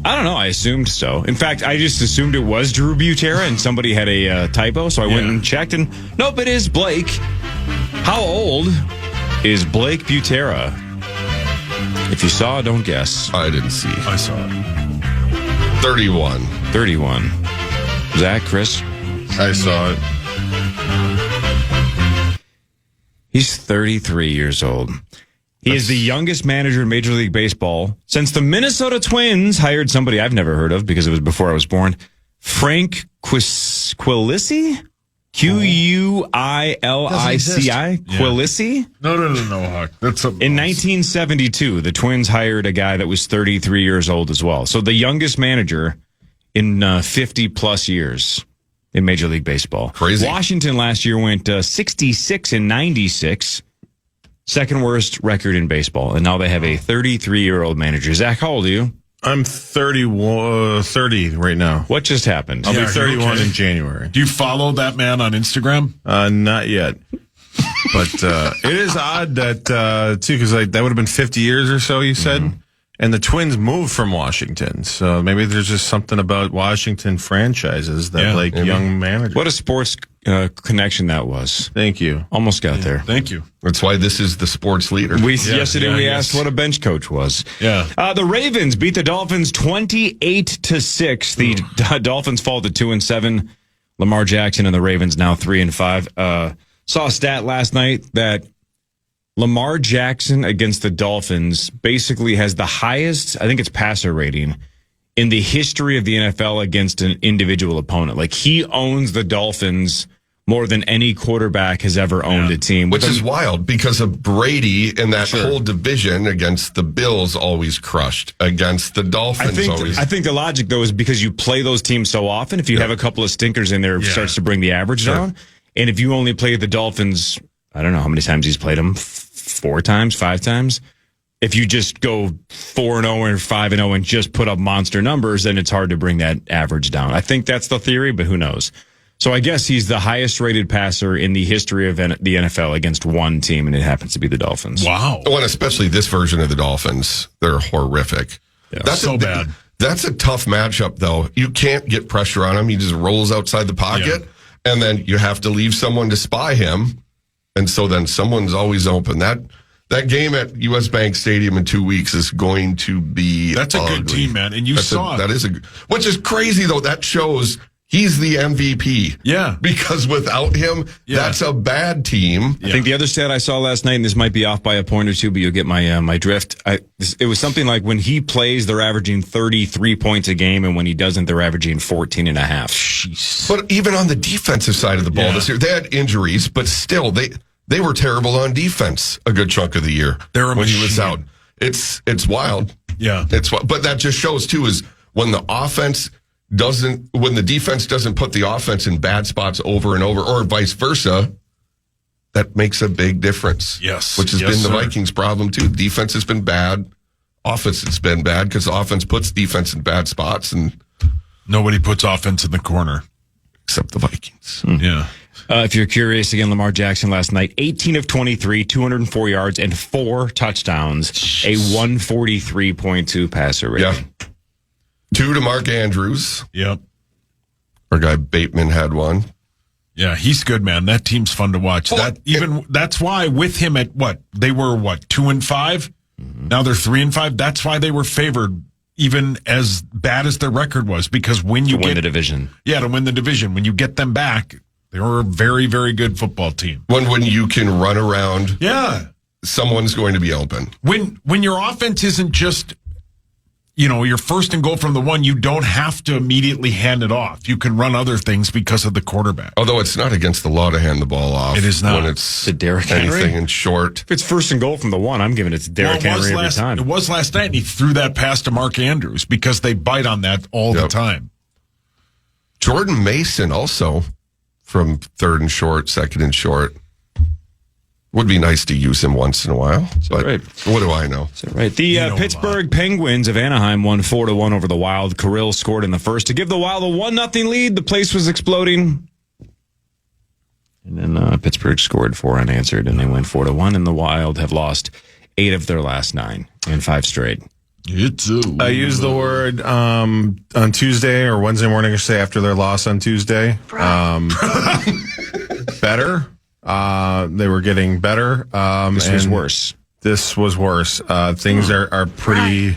I don't know. I assumed so. In fact, I just assumed it was Drew Butera and somebody had a typo, so I went and checked, and nope, it is Blake. How old is Blake Butera? If you saw, don't guess. I didn't see. I saw it. 31. 31. Zach, Chris? I saw it. He's 33 years old. He is the youngest manager in Major League Baseball since the Minnesota Twins hired somebody I've never heard of because it was before I was born. Frank Quilici? Quilici? Quilici? No, Huck. That's in 1972, the Twins hired a guy that was 33 years old as well. So the youngest manager in 50-plus years in Major League Baseball. Crazy. Washington last year went 66-96. Second worst record in baseball. And now they have a 33-year-old manager. Zach, how old are you? I'm 30 right now. What just happened? I'll be 31 in January. Do you follow that man on Instagram? Not yet. But it is odd that, too, because that would have been 50 years or so, you said. Mm-hmm. And the Twins moved from Washington. So maybe there's just something about Washington franchises that young managers. What a sports connection that was. Thank you. Almost got there. Thank you. That's why this is the sports leader. Yesterday we asked what a bench coach was. Yeah. The Ravens beat the Dolphins 28-6. The Dolphins fall to 2-7. Lamar Jackson and the Ravens now 3-5. Saw a stat last night that Lamar Jackson against the Dolphins basically has the highest, I think it's passer rating, in the history of the NFL against an individual opponent. Like, he owns the Dolphins more than any quarterback has ever owned a team. Which is wild because of Brady and that whole division against the Bills always crushed, against the Dolphins I think the logic, though, is because you play those teams so often. If you have a couple of stinkers in there, it starts to bring the average down. And if you only play the Dolphins, I don't know how many times he's played them, 4 times, 5 times. If you just go 4-0 or 5-0 and just put up monster numbers, then it's hard to bring that average down. I think that's the theory, but who knows? So I guess he's the highest rated passer in the history of the NFL against one team, and it happens to be the Dolphins. Wow. Oh, and especially this version of the Dolphins. They're horrific. Yeah. That's so bad. That's a tough matchup, though. You can't get pressure on him. He just rolls outside the pocket, and then you have to leave someone to spy him. And so then someone's always open. That game at U.S. Bank Stadium in 2 weeks is going to be That's a good team, man. And which is crazy, though. That shows he's the MVP. Yeah. Because without him, that's a bad team. I think the other stat I saw last night, and this might be off by a point or two, but you'll get my drift. It was something like when he plays, they're averaging 33 points a game, and when he doesn't, they're averaging 14 and a half. Jeez. But even on the defensive side of the ball this year, they had injuries, but still, they were terrible on defense a good chunk of the year when he was out. It's wild. Yeah. But that just shows, too, is when the defense doesn't put the offense in bad spots over and over, or vice versa, that makes a big difference. Yes. Which has been the Vikings' problem, too. Defense has been bad. Offense has been bad because the offense puts defense in bad spots, and nobody puts offense in the corner. Except the Vikings. Yeah. If you're curious, again, Lamar Jackson last night, 18 of 23, 204 yards, and 4 touchdowns, a 143.2 passer rating. Yeah. 2 to Mark Andrews. Yep. Our guy Bateman had 1. Yeah, he's good, man. That team's fun to watch. That's why with him at they were 2-5. Mm-hmm. Now they're 3-5. That's why they were favored, even as bad as their record was, because when you win the division. Yeah, to win the division. When you get them back, they were a very, very good football team. When you can run around, yeah, someone's going to be open. When your offense isn't just you're first and goal from the 1, you don't have to immediately hand it off. You can run other things because of the quarterback. Although it's not against the law to hand the ball off. It is not. When it's to Derrick Henry? Anything in short. If it's first and goal from the 1, I'm giving it to Derrick Henry every time. It was last night, and he threw that pass to Mark Andrews because they bite on that all the time. Jordan Mason also from 3rd and short, 2nd and short. Would be nice to use him once in a while, but what do I know? That's right. The Pittsburgh Penguins of Anaheim won 4-1 over the Wild. Kriesel scored in the first to give the Wild a 1-0 lead. The place was exploding. And then Pittsburgh scored 4 unanswered, and they went 4-1, and the Wild have lost 8 of their last 9 and 5 straight. I used the word on Tuesday or Wednesday morning, I should say, after their loss on Tuesday. Better. They were getting better. This was worse. This was worse. Things are pretty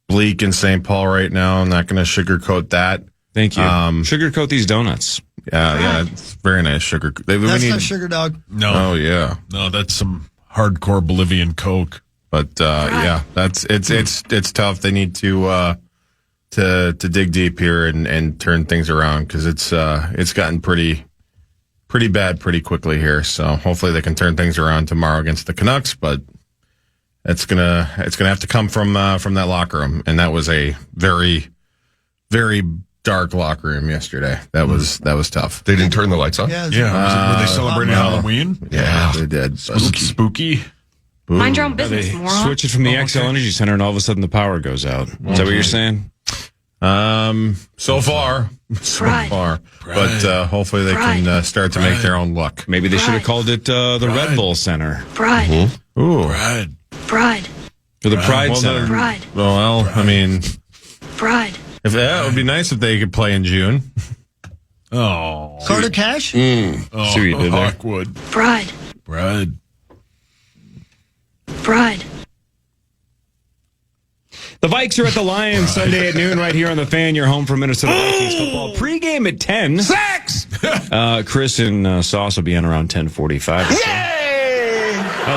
bleak in St. Paul right now. I'm not going to sugarcoat that. Thank you. Sugarcoat these donuts. Yeah, it's very nice sugar. That's not sugar, dog. No. Oh, yeah. No, that's some hardcore Bolivian Coke. But yeah, it's tough. They need to dig deep here and turn things around because it's gotten pretty bad pretty quickly here. So hopefully they can turn things around tomorrow against the Canucks. But it's gonna have to come from that locker room, and that was a very, very dark locker room yesterday. That was tough. They didn't turn the lights on. Were they celebrating Halloween? Yeah, they did. Spooky. Mind your own business, They moron. switch it from the XL Energy Center, and all of a sudden the power goes out. Is that what you're saying? So far. But hopefully they can start to make their own luck. Maybe they should have called it the Red Bull Center. Pride. Ooh. Pride. Or the Pride Center. Pride. Well, I mean, Pride. it would be nice if they could play in June. Oh. Carter Cash? See what you did there. Hawkwood. Pride. Pride. Pride. The Vikes are at the Lions Sunday at noon right here on the Fan. You're home for Minnesota Vikings football. Pre-game at 10. Sex! Chris and Sauce will be on around 10:45.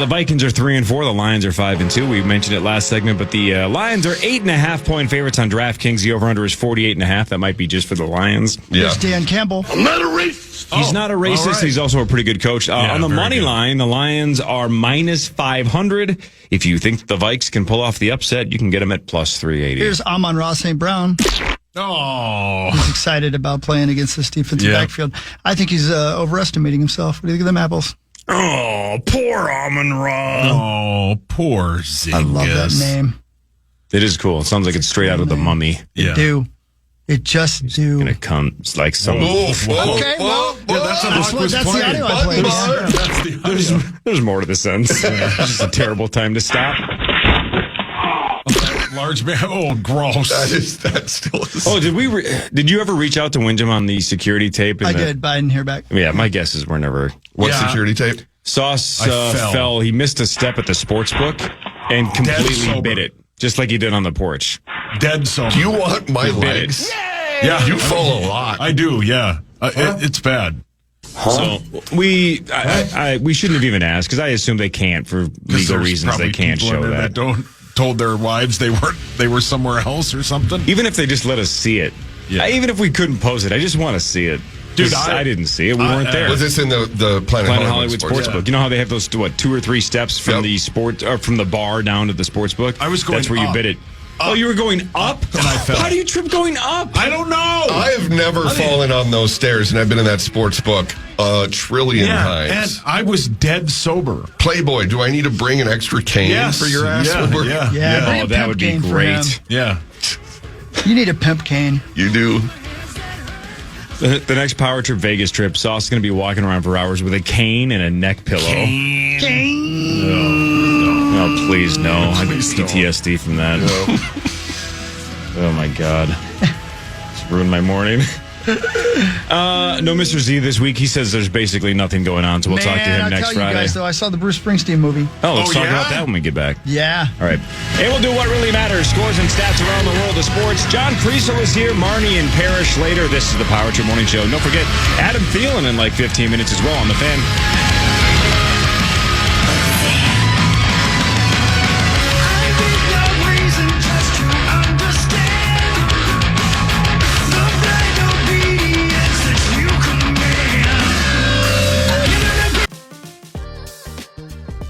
The Vikings are 3-4. The Lions are 5-2. We mentioned it last segment, but the Lions are 8.5-point favorites on DraftKings. The over/under is 48.5. That might be just for the Lions. There's Dan Campbell. I'm not a racist. He's not a racist. Right. He's also a pretty good coach. On the money line, the Lions are minus 500. If you think the Vikes can pull off the upset, you can get them at plus 380. Here's Amon-Ra St. Brown. Oh. He's excited about playing against this defensive backfield. I think he's overestimating himself. What do you think of them apples? Oh, poor Amon-Ra. Oh, poor Zingas. I love that name. It is cool. It sounds like it's straight out of The Mummy. It do. It just do. Gonna come like some. Okay, well, that's the audio I played. There's more to the sentence. It's just a terrible time to stop. Large man. Oh, gross. That still is. Oh, did you ever reach out to Windham on the security tape? I did, but I didn't hear back. Yeah, my guess is we're never. What security tape? Sauce fell. He missed a step at the sports book and completely bit it, just like he did on the porch. Dead sober. Do you want my legs? Yeah, you fall a lot. I do. Yeah, it's bad. So we shouldn't have even asked because I assume they can't for legal reasons. They can't show that. Told their wives they were somewhere else or something. Even if they just let us see it. Yeah. Even if we couldn't post it, I just want to see it. Dude, I didn't see it. We weren't there. Was this in the Planet Hollywood Sportsbook? You know how they have those 2 or 3 steps from the sport or from the bar down to the sportsbook? I was going. That's where you bid it. Oh, you were going up? And I fell. How do you trip going up? I don't know. I have never fallen on those stairs, and I've been in that sports book a trillion times. And I was dead sober. Playboy, do I need to bring an extra cane for your ass? Yeah. Oh, that would be great. Yeah. You need a pimp cane. You do. The next Power Trip Vegas trip, Sauce is going to be walking around for hours with a cane and a neck pillow. Cane. Oh, please, no. I get PTSD from that. Oh, my God. It's ruined my morning. No Mr. Z this week. He says there's basically nothing going on, so we'll talk to him next Friday. You guys, though, I saw the Bruce Springsteen movie. Oh, let's talk about that when we get back. Yeah. All right. And we'll do what really matters. Scores and stats around the world of sports. John Kriesel is here. Marnie and Parrish later. This is the Power Trip Morning Show. Don't forget, Adam Thielen in like 15 minutes as well on the Fan. I need no reason just to understand.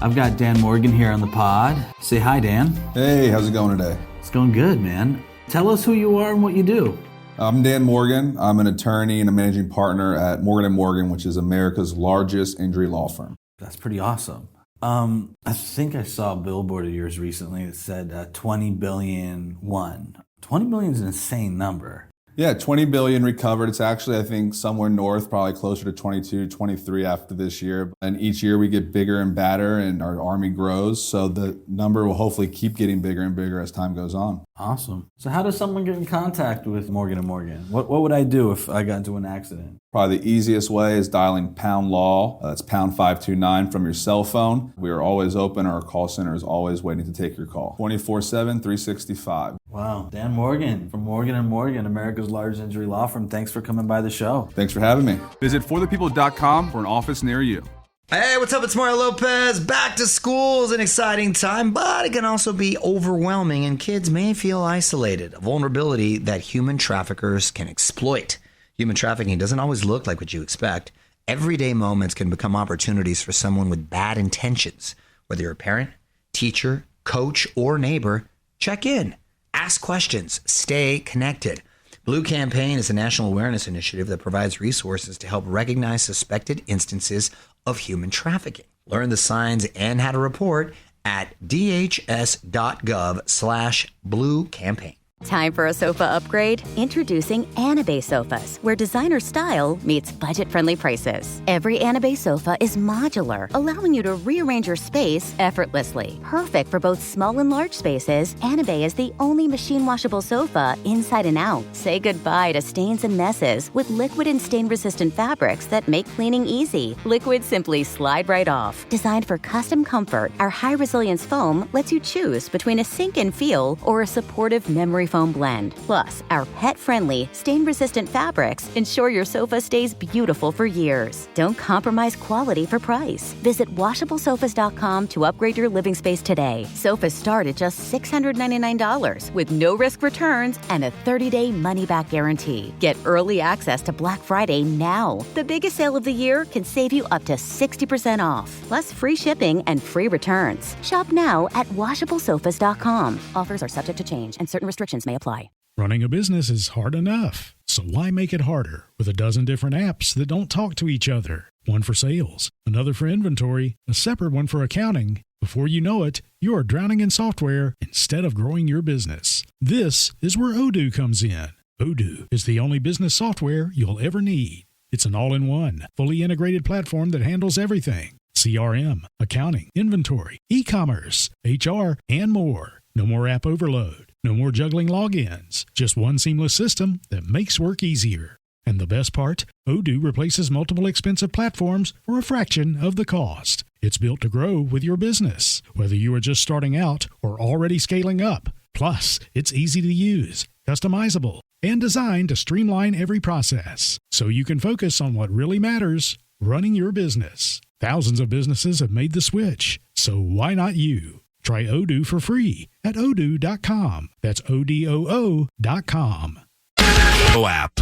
I've got Dan Morgan here on the pod. Say hi, Dan. Hey, how's it going today? It's going good, man. Tell us who you are and what you do. I'm Dan Morgan. I'm an attorney and a managing partner at Morgan & Morgan, which is America's largest injury law firm. That's pretty awesome. I think I saw a billboard of yours recently that said 20 billion won. 20 billion is an insane number. Yeah, 20 billion recovered. It's actually, I think, somewhere north, probably closer to 22, 23 after this year. And each year we get bigger and badder and our army grows. So the number will hopefully keep getting bigger and bigger as time goes on. Awesome. So how does someone get in contact with Morgan & Morgan? What would I do if I got into an accident? Probably the easiest way is dialing pound law. That's pound 529 from your cell phone. We are always open. Our call center is always waiting to take your call. 24/7, 365. Wow. Dan Morgan from Morgan & Morgan, America's largest injury law firm. Thanks for coming by the show. Thanks for having me. Visit forthepeople.com for an office near you. Hey, what's up? It's Mario Lopez. Back to school is an exciting time, but it can also be overwhelming, and kids may feel isolated, a vulnerability that human traffickers can exploit. Human trafficking doesn't always look like what you expect. Everyday moments can become opportunities for someone with bad intentions. Whether you're a parent, teacher, coach, or neighbor, check in, ask questions, stay connected. Blue Campaign is a national awareness initiative that provides resources to help recognize suspected instances of human trafficking. Learn the signs and how to report at dhs.gov/Blue Campaign. Time for a sofa upgrade? Introducing Anabay Sofas, where designer style meets budget-friendly prices. Every Anabay sofa is modular, allowing you to rearrange your space effortlessly. Perfect for both small and large spaces, Anabay is the only machine-washable sofa inside and out. Say goodbye to stains and messes with liquid and stain-resistant fabrics that make cleaning easy. Liquids simply slide right off. Designed for custom comfort, our high-resilience foam lets you choose between a sink-in feel or a supportive memory foam blend. Plus, our pet-friendly, stain-resistant fabrics ensure your sofa stays beautiful for years. Don't compromise quality for price. Visit washablesofas.com to upgrade your living space today. Sofas start at just $699 with no-risk returns and a 30-day money-back guarantee. Get early access to Black Friday now. The biggest sale of the year can save you up to 60% off, plus free shipping and free returns. Shop now at washablesofas.com. Offers are subject to change and certain restrictions may apply. Running a business is hard enough, so why make it harder with a dozen different apps that don't talk to each other? One for sales, another for inventory, a separate one for accounting. Before you know it, you are drowning in software instead of growing your business. This is where Odoo comes in. Odoo is the only business software you'll ever need. It's an all-in-one, fully integrated platform that handles everything. CRM, accounting, inventory, e-commerce, HR, and more. No more app overload. No more juggling logins. Just one seamless system that makes work easier. And the best part, Odoo replaces multiple expensive platforms for a fraction of the cost. It's built to grow with your business, whether you are just starting out or already scaling up. Plus, it's easy to use, customizable, and designed to streamline every process, so you can focus on what really matters, running your business. Thousands of businesses have made the switch, so why not you? Try Odoo for free at odoo.com. That's ODOO.com. App.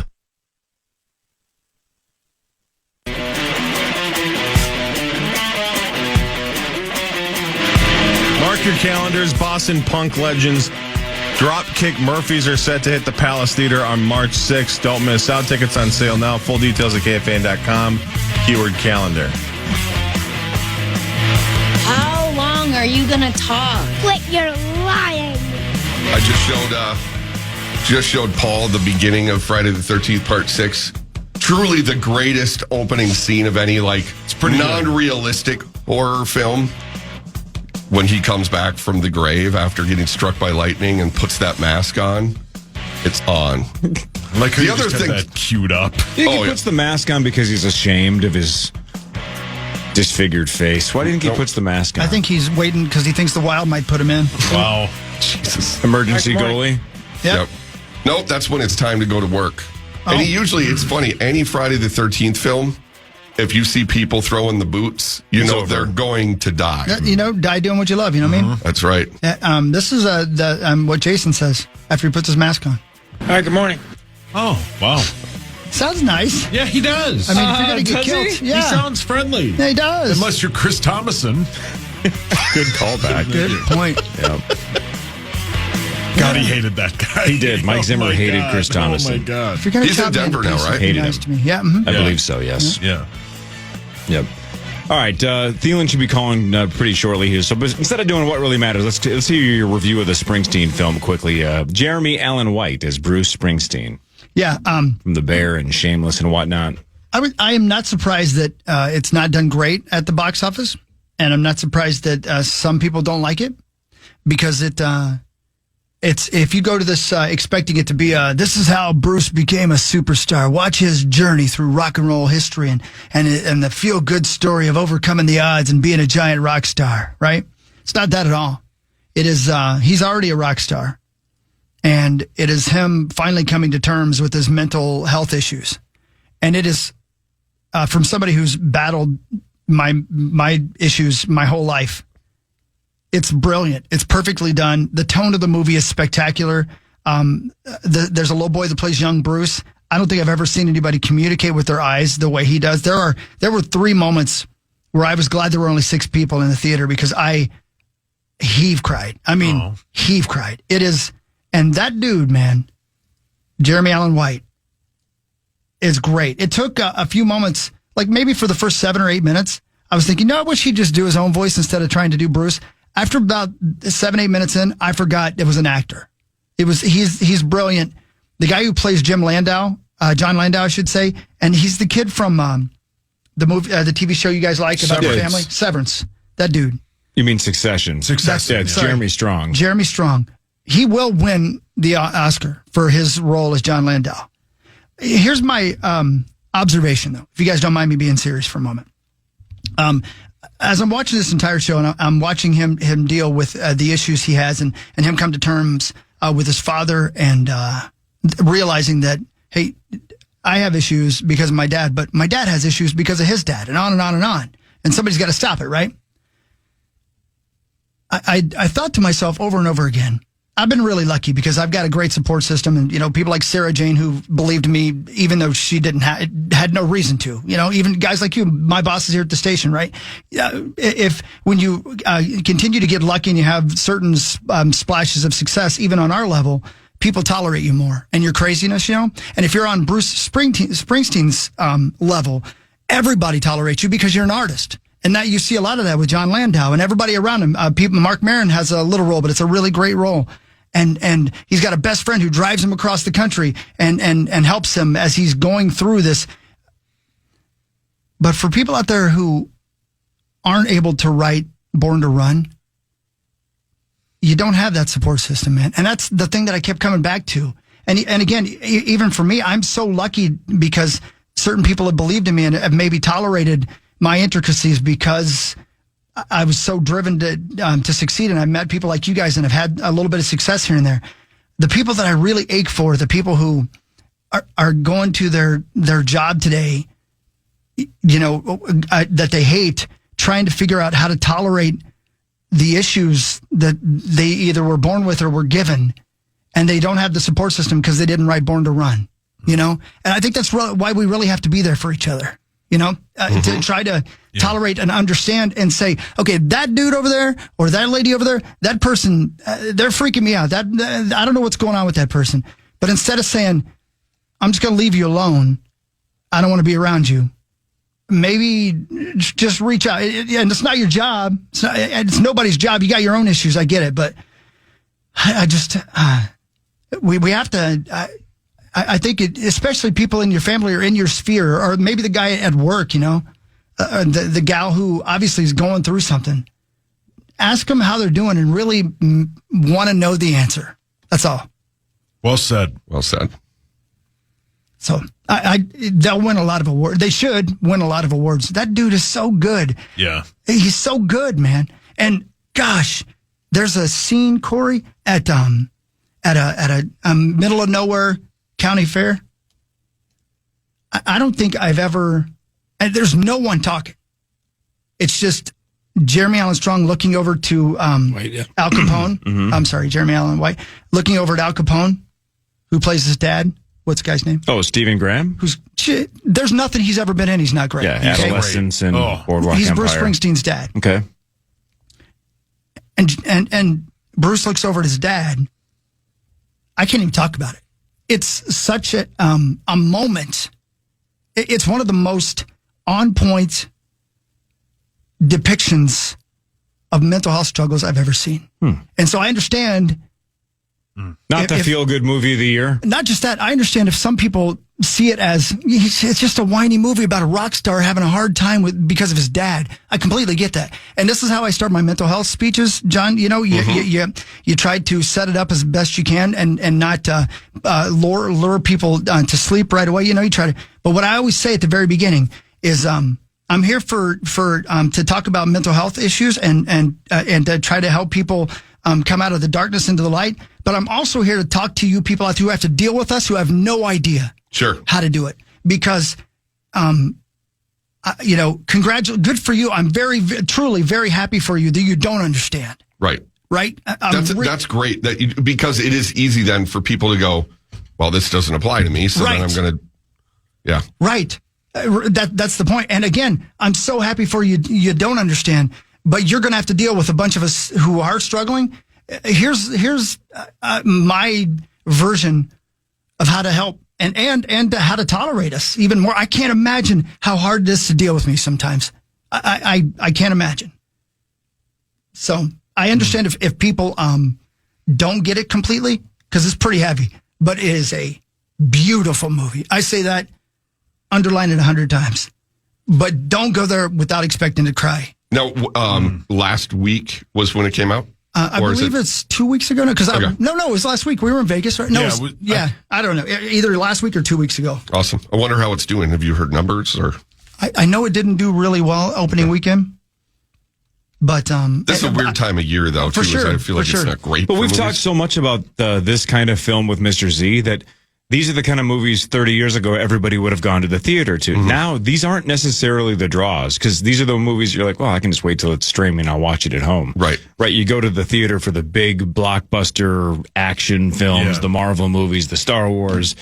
Mark your calendars. Boston punk legends Dropkick Murphys are set to hit the Palace Theater on March 6th. Don't miss out. Tickets on sale now. Full details at KFAN.com. Keyword calendar. How long are you gonna talk? Quit your lying. I just showed Paul the beginning of Friday the 13th, Part 6. Truly the greatest opening scene of any, it's pretty non-realistic horror film. When he comes back from the grave after getting struck by lightning and puts that mask on, it's on. Like the other thing that queued up. He puts the mask on because he's ashamed of his disfigured face. Why do you think he puts the mask on? I think he's waiting because he thinks the Wild might put him in. Wow. Jesus. Emergency goalie? Yep. Nope, that's when it's time to go to work. And it's funny, any Friday the 13th film, if you see people throwing the boots, they're going to die. Die doing what you love, you know what I mean? That's right. This is what Jason says after he puts his mask on. All right, good morning. Oh, wow. Sounds nice. Yeah, he does. I mean, if you're going to get killed. He sounds friendly. Yeah, he does. Unless you're Chris Thomason. Good callback. Good point. Yep. God, he hated that guy. He did. Mike Zimmer hated God. Chris Thomas. Oh, my God. If you're gonna He's in chop me Denver now, pieces, right? be Hated nice him. to me. Yeah. mhm. I believe so, yes. Yeah. Yep. All right. Thielen should be calling pretty shortly here. So but instead of doing what really matters, let's hear your review of the Springsteen film quickly. Jeremy Allen White as Bruce Springsteen. Yeah. From The Bear and Shameless and whatnot. I am not surprised that it's not done great at the box office, and I'm not surprised that some people don't like it because it's if you go to this expecting it to be this is how Bruce became a superstar. Watch his journey through rock and roll history and the feel good story of overcoming the odds and being a giant rock star. Right? It's not that at all. It is he's already a rock star, and it is him finally coming to terms with his mental health issues, and it is. From somebody who's battled my issues my whole life, it's brilliant. It's perfectly done. The tone of the movie is spectacular. There's a little boy that plays young Bruce. I don't think I've ever seen anybody communicate with their eyes the way he does. There were 3 moments where I was glad there were only 6 people in the theater because I heave cried. I mean, heave cried. It is, and that dude, man, Jeremy Allen White, is great. It took a few moments, like maybe for the first 7 or 8 minutes, I was thinking, no, I wish he'd just do his own voice instead of trying to do Bruce. After about 7, 8 minutes in, I forgot it was an actor. He's brilliant. The guy who plays John Landau, I should say, and he's the kid from the movie, the TV show you guys like about the family, Severance. That dude. You mean Succession? Succession. Yeah, it's Jeremy Strong. Jeremy Strong. He will win the Oscar for his role as John Landau. Here's my observation, though, if you guys don't mind me being serious for a moment. As I'm watching this entire show, and I'm watching him deal with the issues he has and him come to terms with his father and realizing that, hey, I have issues because of my dad, but my dad has issues because of his dad, and on and on and on. And somebody's got to stop it, right? I thought to myself over and over again, I've been really lucky because I've got a great support system, and people like Sarah Jane who believed me even though she had no reason to. Even guys like you, my bosses here at the station, right? If when you continue to get lucky and you have certain splashes of success, even on our level, people tolerate you more and your craziness, And if you're on Bruce Springsteen's level, everybody tolerates you because you're an artist. And now you see a lot of that with John Landau and everybody around him. Mark Maron has a little role, but it's a really great role. And he's got a best friend who drives him across the country and helps him as he's going through this. But for people out there who aren't able to write Born to Run, you don't have that support system, man. And that's the thing that I kept coming back to. And again, even for me, I'm so lucky because certain people have believed in me and have maybe tolerated my intricacies because I was so driven to succeed, and I met people like you guys and have had a little bit of success here and there. The people that I really ache for, the people who are going to their job today, that they hate, trying to figure out how to tolerate the issues that they either were born with or were given, and they don't have the support system because they didn't write Born to Run, And I think that's why we really have to be there for each other. To try to tolerate and understand and say, okay, that dude over there or that lady over there, that person, they're freaking me out. I don't know what's going on with that person. But instead of saying, I'm just going to leave you alone, I don't want to be around you, maybe just reach out. And it's not your job. It's nobody's job. You got your own issues. I get it. But we have to... I think especially people in your family or in your sphere, or maybe the guy at work, the gal who obviously is going through something. Ask them how they're doing and really want to know the answer. That's all. Well said. Well said. So they'll win a lot of awards. They should win a lot of awards. That dude is so good. Yeah. He's so good, man. And gosh, there's a scene, Corey, at a middle of nowhere county fair. I don't think I've ever, and there's no one talking. It's just Jeremy Allen Strong looking over to Al Capone. Mm-hmm. I'm sorry, Jeremy Allen White looking over at Al Capone, who plays his dad. What's the guy's name? Oh, Stephen Graham? There's nothing he's ever been in. He's not great. Yeah, Adolescence and Boardwalk He's Empire. Bruce Springsteen's dad. Okay. And Bruce looks over at his dad. I can't even talk about it. It's such a moment. It's one of the most on point depictions of mental health struggles I've ever seen. And so I understand. Not the feel-good movie of the year. Not just that. I understand if some people see it as it's just a whiny movie about a rock star having a hard time because of his dad. I completely get that. And this is how I start my mental health speeches, John. You know, you try to set it up as best you can and not lure people to sleep right away. You know, you try to. But what I always say at the very beginning is I'm here to talk about mental health issues and to try to help people come out of the darkness into the light. But I'm also here to talk to you people out there who have to deal with us, who have no idea how to do it. Because, good for you. I'm truly very happy for you that you don't understand. Right. Right? That's great because it is easy then for people to go, well, this doesn't apply to me. So then I'm going to, yeah. Right. That's the point. And again, I'm so happy for you. You don't understand, but you're going to have to deal with a bunch of us who are struggling. Here's my version of how to help and how to tolerate us even more. I can't imagine how hard it is to deal with me sometimes. I can't imagine. So I understand if people don't get it completely, because it's pretty heavy, but it is a beautiful movie. I say that, underline it 100 times, but don't go there without expecting to cry. Now, last week was when it came out? I believe it's 2 weeks ago. No, because no, it was last week. We were in Vegas, right? No, I don't know. Either last week or 2 weeks ago. Awesome. I wonder how it's doing. Have you heard numbers? Or I know it didn't do really well opening weekend. But this is a weird time of year, though, too. Sure, I feel like it's not great. But we've talked so much about this kind of film with Mr. Z that these are the kind of movies 30 years ago everybody would have gone to the theater to. Now, these aren't necessarily the draws, because these are the movies you're like, well, I can just wait till it's streaming. I'll watch it at home. Right. You go to the theater for the big blockbuster action films, the Marvel movies, the Star Wars.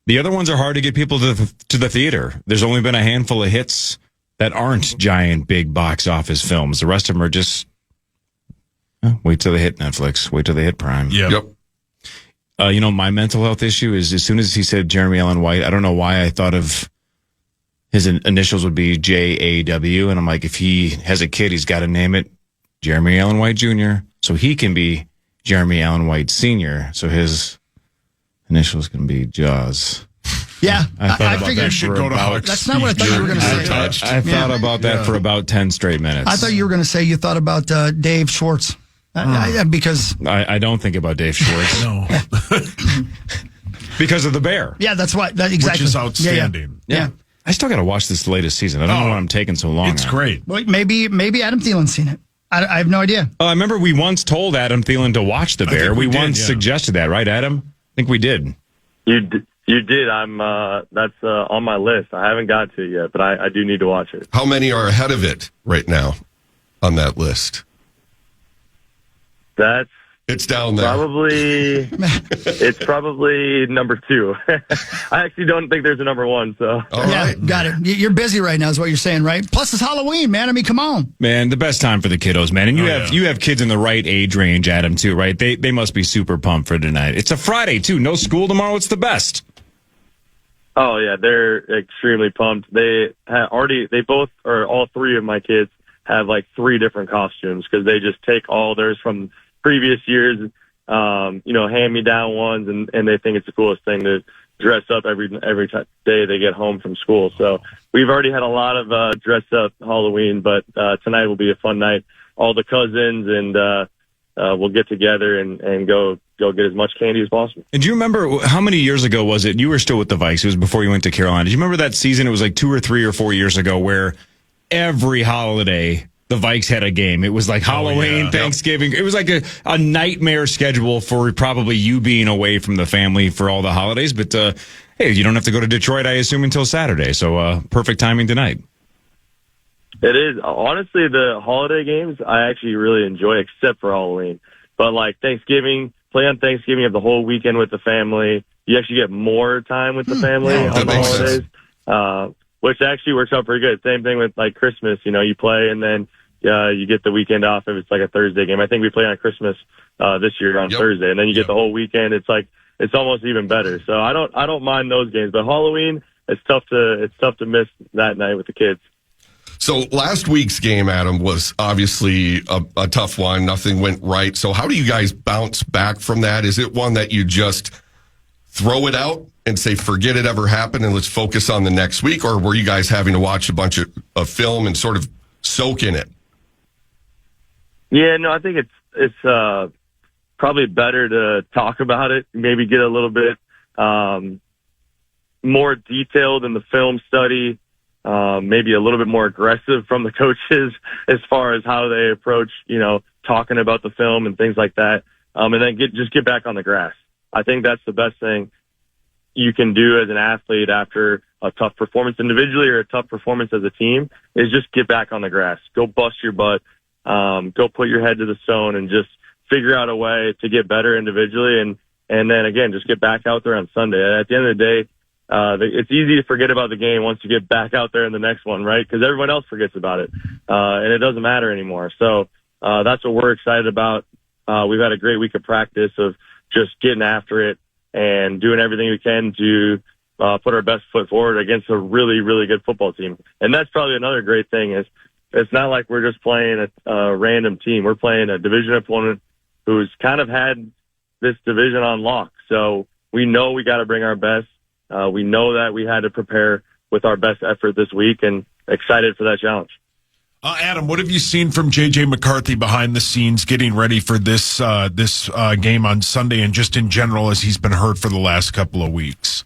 The other ones are hard to get people to the theater. There's only been a handful of hits that aren't giant, big box office films. The rest of them are just wait till they hit Netflix, wait till they hit Prime. Yep. My mental health issue is as soon as he said Jeremy Allen White, I don't know why I thought of his initials would be JAW. And I'm like, if he has a kid, he's got to name it Jeremy Allen White Jr. So he can be Jeremy Allen White Sr. So his initials can be Jaws. Yeah, I figured that's not what I thought you were going to say. I thought about that for about 10 straight minutes. I thought you were going to say you thought about Dave Schwartz. Because I don't think about Dave Schwartz. No. Because of The Bear. Yeah, that's what. Exactly. Which is outstanding. Yeah. I still got to watch this latest season. I don't know why I'm taking so long. It's great. Well, maybe Adam Thielen's seen it. I have no idea. I remember we once told Adam Thielen to watch The Bear. We once suggested that, right, Adam? I think we did. You did. That's on my list. I haven't got to it yet, but I do need to watch it. How many are ahead of it right now on that list? It's down there. It's probably number 2. I actually don't think there's a number 1. So got it. You're busy right now, is what you're saying, right? Plus, it's Halloween, man. I mean, come on, man. The best time for the kiddos, man. And you have kids in the right age range, Adam, too, right? They must be super pumped for tonight. It's a Friday too. No school tomorrow. It's the best. Oh yeah, they're extremely pumped. All 3 of my kids have like 3 different costumes because they just take all theirs from previous years, hand-me-down ones, and they think it's the coolest thing to dress up every day they get home from school. So we've already had a lot of dress-up Halloween, but tonight will be a fun night. All the cousins, and we'll get together and go get as much candy as possible. And do you remember how many years ago was it? You were still with the Vikes. It was before you went to Carolina. Do you remember that season? It was like 2 or 3 or 4 years ago where every holiday the Vikes had a game. It was like Halloween, Thanksgiving. It was like a nightmare schedule for probably you being away from the family for all the holidays. But, hey, you don't have to go to Detroit, I assume, until Saturday. So perfect timing tonight. It is. Honestly, the holiday games I actually really enjoy, except for Halloween. But like Thanksgiving, play on Thanksgiving, you have the whole weekend with the family. You actually get more time with the family on the holidays, which actually works out pretty good. Same thing with like Christmas. You play and then you get the weekend off if it's like a Thursday game. I think we play on Christmas this year on Thursday, and then you get the whole weekend. It's almost even better. So I don't mind those games, but Halloween, it's tough to miss that night with the kids. So last week's game, Adam, was obviously a tough one. Nothing went right. So how do you guys bounce back from that? Is it one that you just throw it out and say, forget it ever happened and let's focus on the next week? Or were you guys having to watch a bunch of film and sort of soak in it? Yeah, no, I think it's probably better to talk about it, maybe get a little bit more detailed in the film study, maybe a little bit more aggressive from the coaches as far as how they approach, talking about the film and things like that. And then just get back on the grass. I think that's the best thing you can do as an athlete after a tough performance individually or a tough performance as a team is just get back on the grass. Go bust your butt. Go put your head to the stone and just figure out a way to get better individually. And then again, just get back out there on Sunday. At the end of the day, it's easy to forget about the game once you get back out there in the next one, right? Because everyone else forgets about it. And it doesn't matter anymore. So, that's what we're excited about. We've had a great week of practice of just getting after it and doing everything we can to, put our best foot forward against a really, really good football team. And that's probably another great thing is it's not like we're just playing a random team. We're playing a division opponent who's kind of had this division on lock. So we know we got to bring our best. We know that we had to prepare with our best effort this week and excited for that challenge. Adam, what have you seen from J.J. McCarthy behind the scenes getting ready for this game on Sunday and just in general as he's been hurt for the last couple of weeks?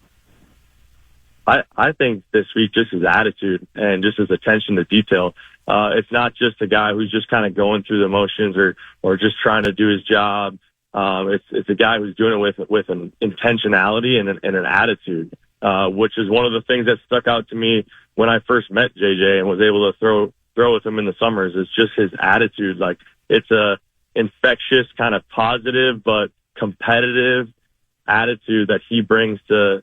I think this week just his attitude and just his attention to detail. It's not just a guy who's just kind of going through the motions or just trying to do his job. It's a guy who's doing it with an intentionality and an attitude, which is one of the things that stuck out to me when I first met JJ and was able to throw with him in the summers. Is just his attitude. Like it's a infectious kind of positive but competitive attitude that he brings to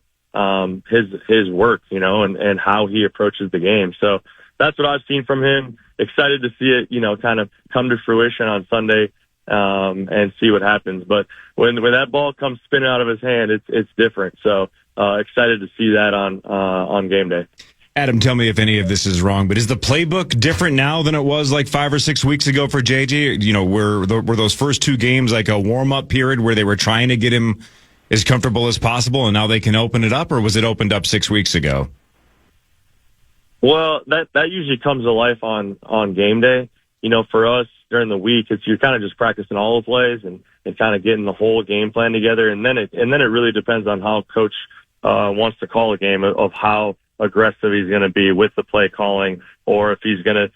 his work, and how he approaches the game. So that's what I've seen from him. Excited to see it, kind of come to fruition on Sunday, and see what happens. But when that ball comes spinning out of his hand, it's different. So, excited to see that on game day. Adam, tell me if any of this is wrong, but is the playbook different now than it was like 5 or 6 weeks ago for JJ? Were those first two games like a warm-up period where they were trying to get him as comfortable as possible and now they can open it up, or was it opened up 6 weeks ago? Well, that usually comes to life on game day. For us during the week, you're kind of just practicing all the plays and kind of getting the whole game plan together. And then it really depends on how coach wants to call a game of how aggressive he's going to be with the play calling, or if he's going to,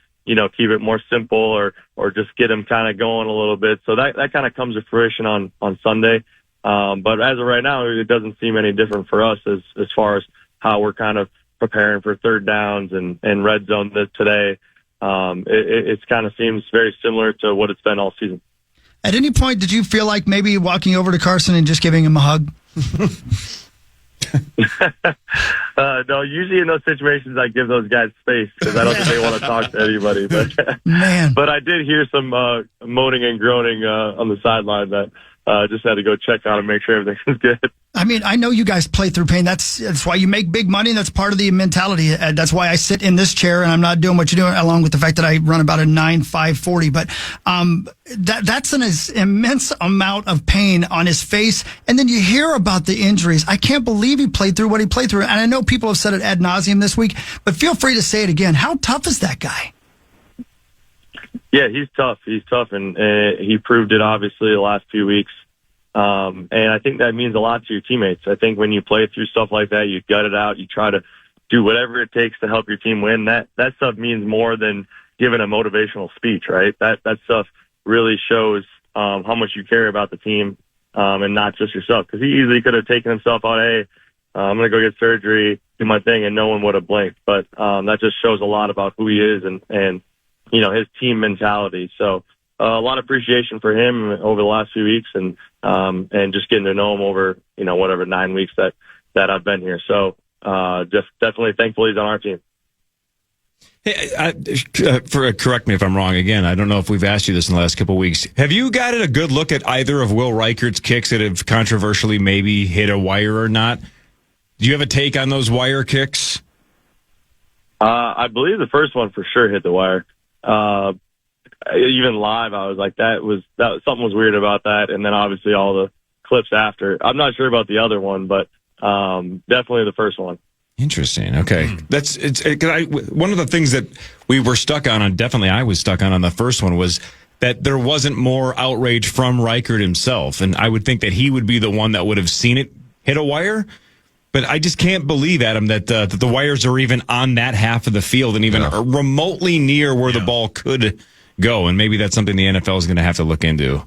keep it more simple or just get him kind of going a little bit. So that kind of comes to fruition on Sunday. But as of right now, it doesn't seem any different for us as far as how we're kind of preparing for third downs and red zone today. It kind of seems very similar to what it's been all season. At any point, did you feel like maybe walking over to Carson and just giving him a hug? No, usually in those situations, I give those guys space because I don't think they want to talk to anybody. But man, but I did hear some moaning and groaning on the sideline that just had to go check out and make sure everything's good. I mean, I know you guys play through pain. That's why you make big money. That's part of the mentality. That's why I sit in this chair and I'm not doing what you're doing, along with the fact that I run about a 9.540. But that's an immense amount of pain on his face. And then you hear about the injuries. I can't believe he played through what he played through. And I know people have said it ad nauseum this week, but feel free to say it again. How tough is that guy? Yeah, he's tough. He's tough, and he proved it obviously the last few weeks. And I think that means a lot to your teammates. I think when you play through stuff like that, you gut it out. You try to do whatever it takes to help your team win. That stuff means more than giving a motivational speech, right? That stuff really shows how much you care about the team and not just yourself. Because he easily could have taken himself out, hey, I'm going to go get surgery, do my thing, and no one would have blinked. But that just shows a lot about who he is and his team mentality. So a lot of appreciation for him over the last few weeks and just getting to know him over, 9 weeks that I've been here. So just definitely thankful he's on our team. Hey, correct me if I'm wrong again. I don't know if we've asked you this in the last couple of weeks. Have you gotten a good look at either of Will Reichert's kicks that have controversially maybe hit a wire or not? Do you have a take on those wire kicks? I believe the first one for sure hit the wire. Even live, I was like, something was weird about that. And then obviously all the clips after. I'm not sure about the other one, but definitely the first one. Interesting. Okay. One of the things that we were stuck on, and definitely I was stuck on the first one, was that there wasn't more outrage from Reichert himself. And I would think that he would be the one that would have seen it hit a wire. But I just can't believe, Adam, that the wires are even on that half of the field and even remotely near where the ball could go. And maybe that's something the NFL is going to have to look into.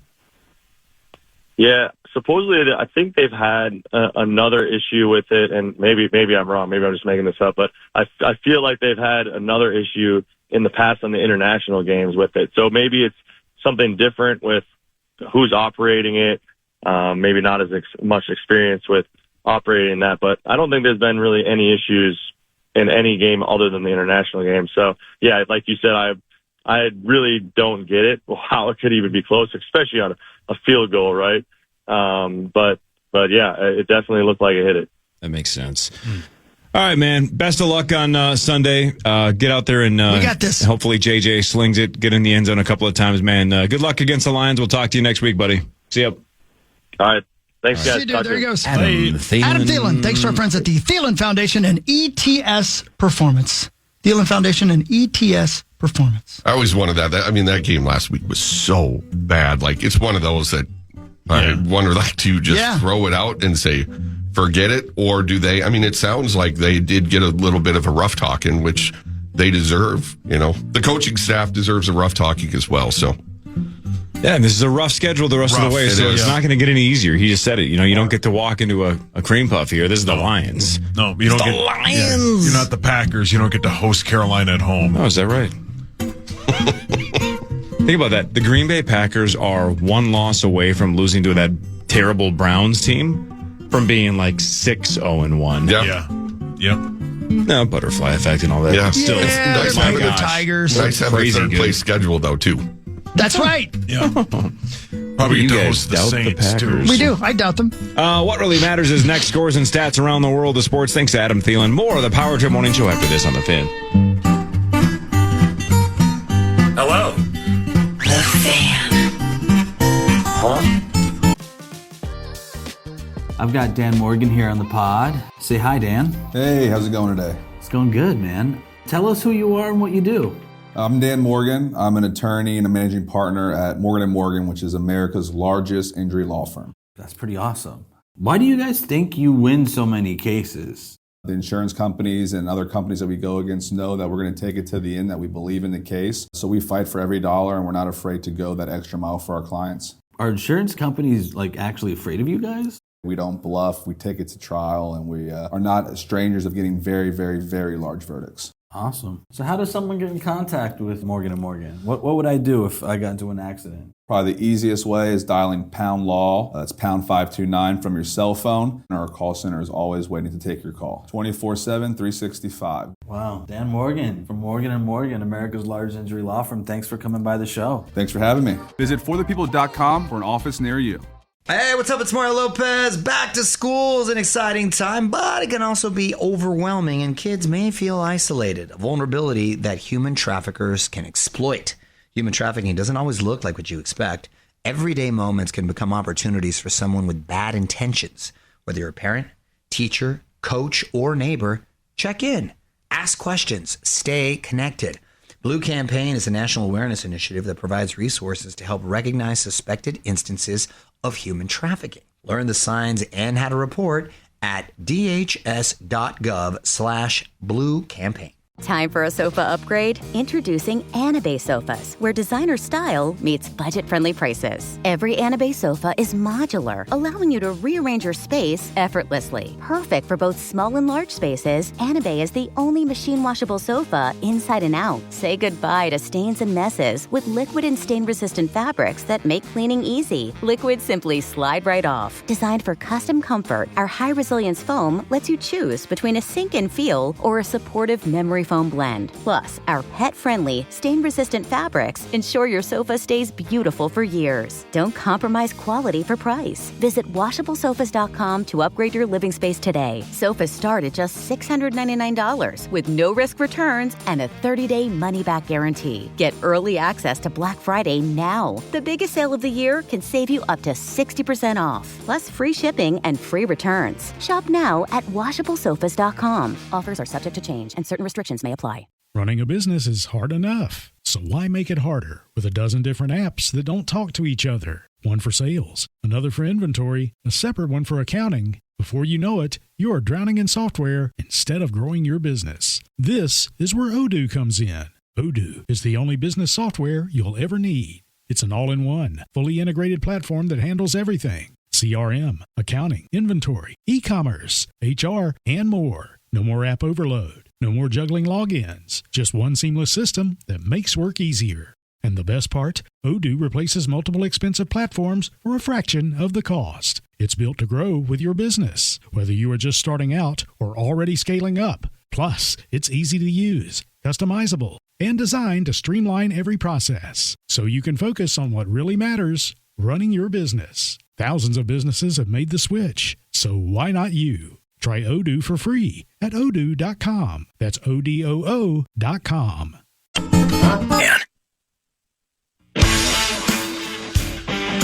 Yeah. Supposedly, I think they've had another issue with it, and maybe I'm wrong. Maybe I'm just making this up, but I feel like they've had another issue in the past on the international games with it. So maybe it's something different with who's operating it. Maybe not as much experience with operating that, but I don't think there's been really any issues in any game other than the international game. So yeah, like you said, I really don't get it, how it could even be close, especially on a field goal, right? But yeah, it definitely looked like it hit it. That makes sense. All right, man. Best of luck on Sunday. Get out there and we got this. Hopefully JJ slings it, get in the end zone a couple of times, man. Good luck against the Lions. We'll talk to you next week, buddy. See ya. All right. Thanks, guys. See you, dude. There he goes. Adam Thielen. Thanks to our friends at the Thielen Foundation and ETS Performance. Thielen Foundation and ETS Performance. I always wanted that. That game last week was so bad. Like, it's one of those that I wonder, like, to just throw it out and say, forget it, or do they? It sounds like they did get a little bit of a rough talking, which they deserve. The coaching staff deserves a rough talking as well. So, yeah, and this is a rough schedule the rest of the way, so it's not going to get any easier. He just said it. You don't get to walk into a cream puff here. This is the Lions. No, you don't get the Lions. Yeah, you're not the Packers. You don't get to host Carolina at home. Oh, is that right? Think about that. The Green Bay Packers are one loss away from losing to that terrible Browns team from being like 6-0-1. Yeah. No, butterfly effect and all that. Yeah. Still, nice having the Tigers. Nice having a third place schedule, though, too. That's right. Yeah. Probably get to host the Saints, too. We do. I doubt them. What really matters is next scores and stats around the world of sports. Thanks to Adam Thielen. More of the Power Trip Morning Show after this on The Fan. Hello. The Fan. Huh? I've got Dan Morgan here on the pod. Say hi, Dan. Hey, how's it going today? It's going good, man. Tell us who you are and what you do. I'm Dan Morgan. I'm an attorney and a managing partner at Morgan & Morgan, which is America's largest injury law firm. That's pretty awesome. Why do you guys think you win so many cases? The insurance companies and other companies that we go against know that we're going to take it to the end, that we believe in the case. So we fight for every dollar, and we're not afraid to go that extra mile for our clients. Are insurance companies actually afraid of you guys? We don't bluff. We take it to trial, and we are not strangers of getting very, very, very large verdicts. Awesome. So how does someone get in contact with Morgan & Morgan? What would I do if I got into an accident? Probably the easiest way is dialing pound law. That's pound 529 from your cell phone. And our call center is always waiting to take your call. 24/7, 365. Wow. Dan Morgan from Morgan & Morgan, America's largest injury law firm. Thanks for coming by the show. Thanks for having me. Visit forthepeople.com for an office near you. Hey, what's up? It's Mario Lopez. Back to school is an exciting time, but it can also be overwhelming, and kids may feel isolated, a vulnerability that human traffickers can exploit. Human trafficking doesn't always look like what you expect. Everyday moments can become opportunities for someone with bad intentions. Whether you're a parent, teacher, coach, or neighbor, check in, ask questions, stay connected. Blue Campaign is a national awareness initiative that provides resources to help recognize suspected instances of human trafficking. Learn the signs and how to report at dhs.gov/Blue Campaign. Time for a sofa upgrade? Introducing Anabay Sofas, where designer style meets budget-friendly prices. Every Anabay sofa is modular, allowing you to rearrange your space effortlessly. Perfect for both small and large spaces, Anabay is the only machine-washable sofa inside and out. Say goodbye to stains and messes with liquid and stain-resistant fabrics that make cleaning easy. Liquids simply slide right off. Designed for custom comfort, our high-resilience foam lets you choose between a sink-in feel or a supportive memory foam foam blend. Plus, our pet-friendly, stain-resistant fabrics ensure your sofa stays beautiful for years. Don't compromise quality for price. Visit washablesofas.com to upgrade your living space today. Sofas start at just $699 with no-risk returns and a 30-day money-back guarantee. Get early access to Black Friday now. The biggest sale of the year can save you up to 60% off, plus free shipping and free returns. Shop now at washablesofas.com. Offers are subject to change and certain restrictions may apply. Running a business is hard enough, so why make it harder with a dozen different apps that don't talk to each other? One for sales, another for inventory, a separate one for accounting. Before you know it, you are drowning in software instead of growing your business. This is where Odoo comes in. Odoo is the only business software you'll ever need. It's an all-in-one, fully integrated platform that handles everything. CRM, accounting, inventory, e-commerce, HR, and more. No more app overload. No more juggling logins. Just one seamless system that makes work easier. And the best part, Odoo replaces multiple expensive platforms for a fraction of the cost. It's built to grow with your business, whether you are just starting out or already scaling up. Plus, it's easy to use, customizable, and designed to streamline every process, so you can focus on what really matters, running your business. Thousands of businesses have made the switch, so why not you? Try Odoo for free at odoo.com. That's ODOO.com.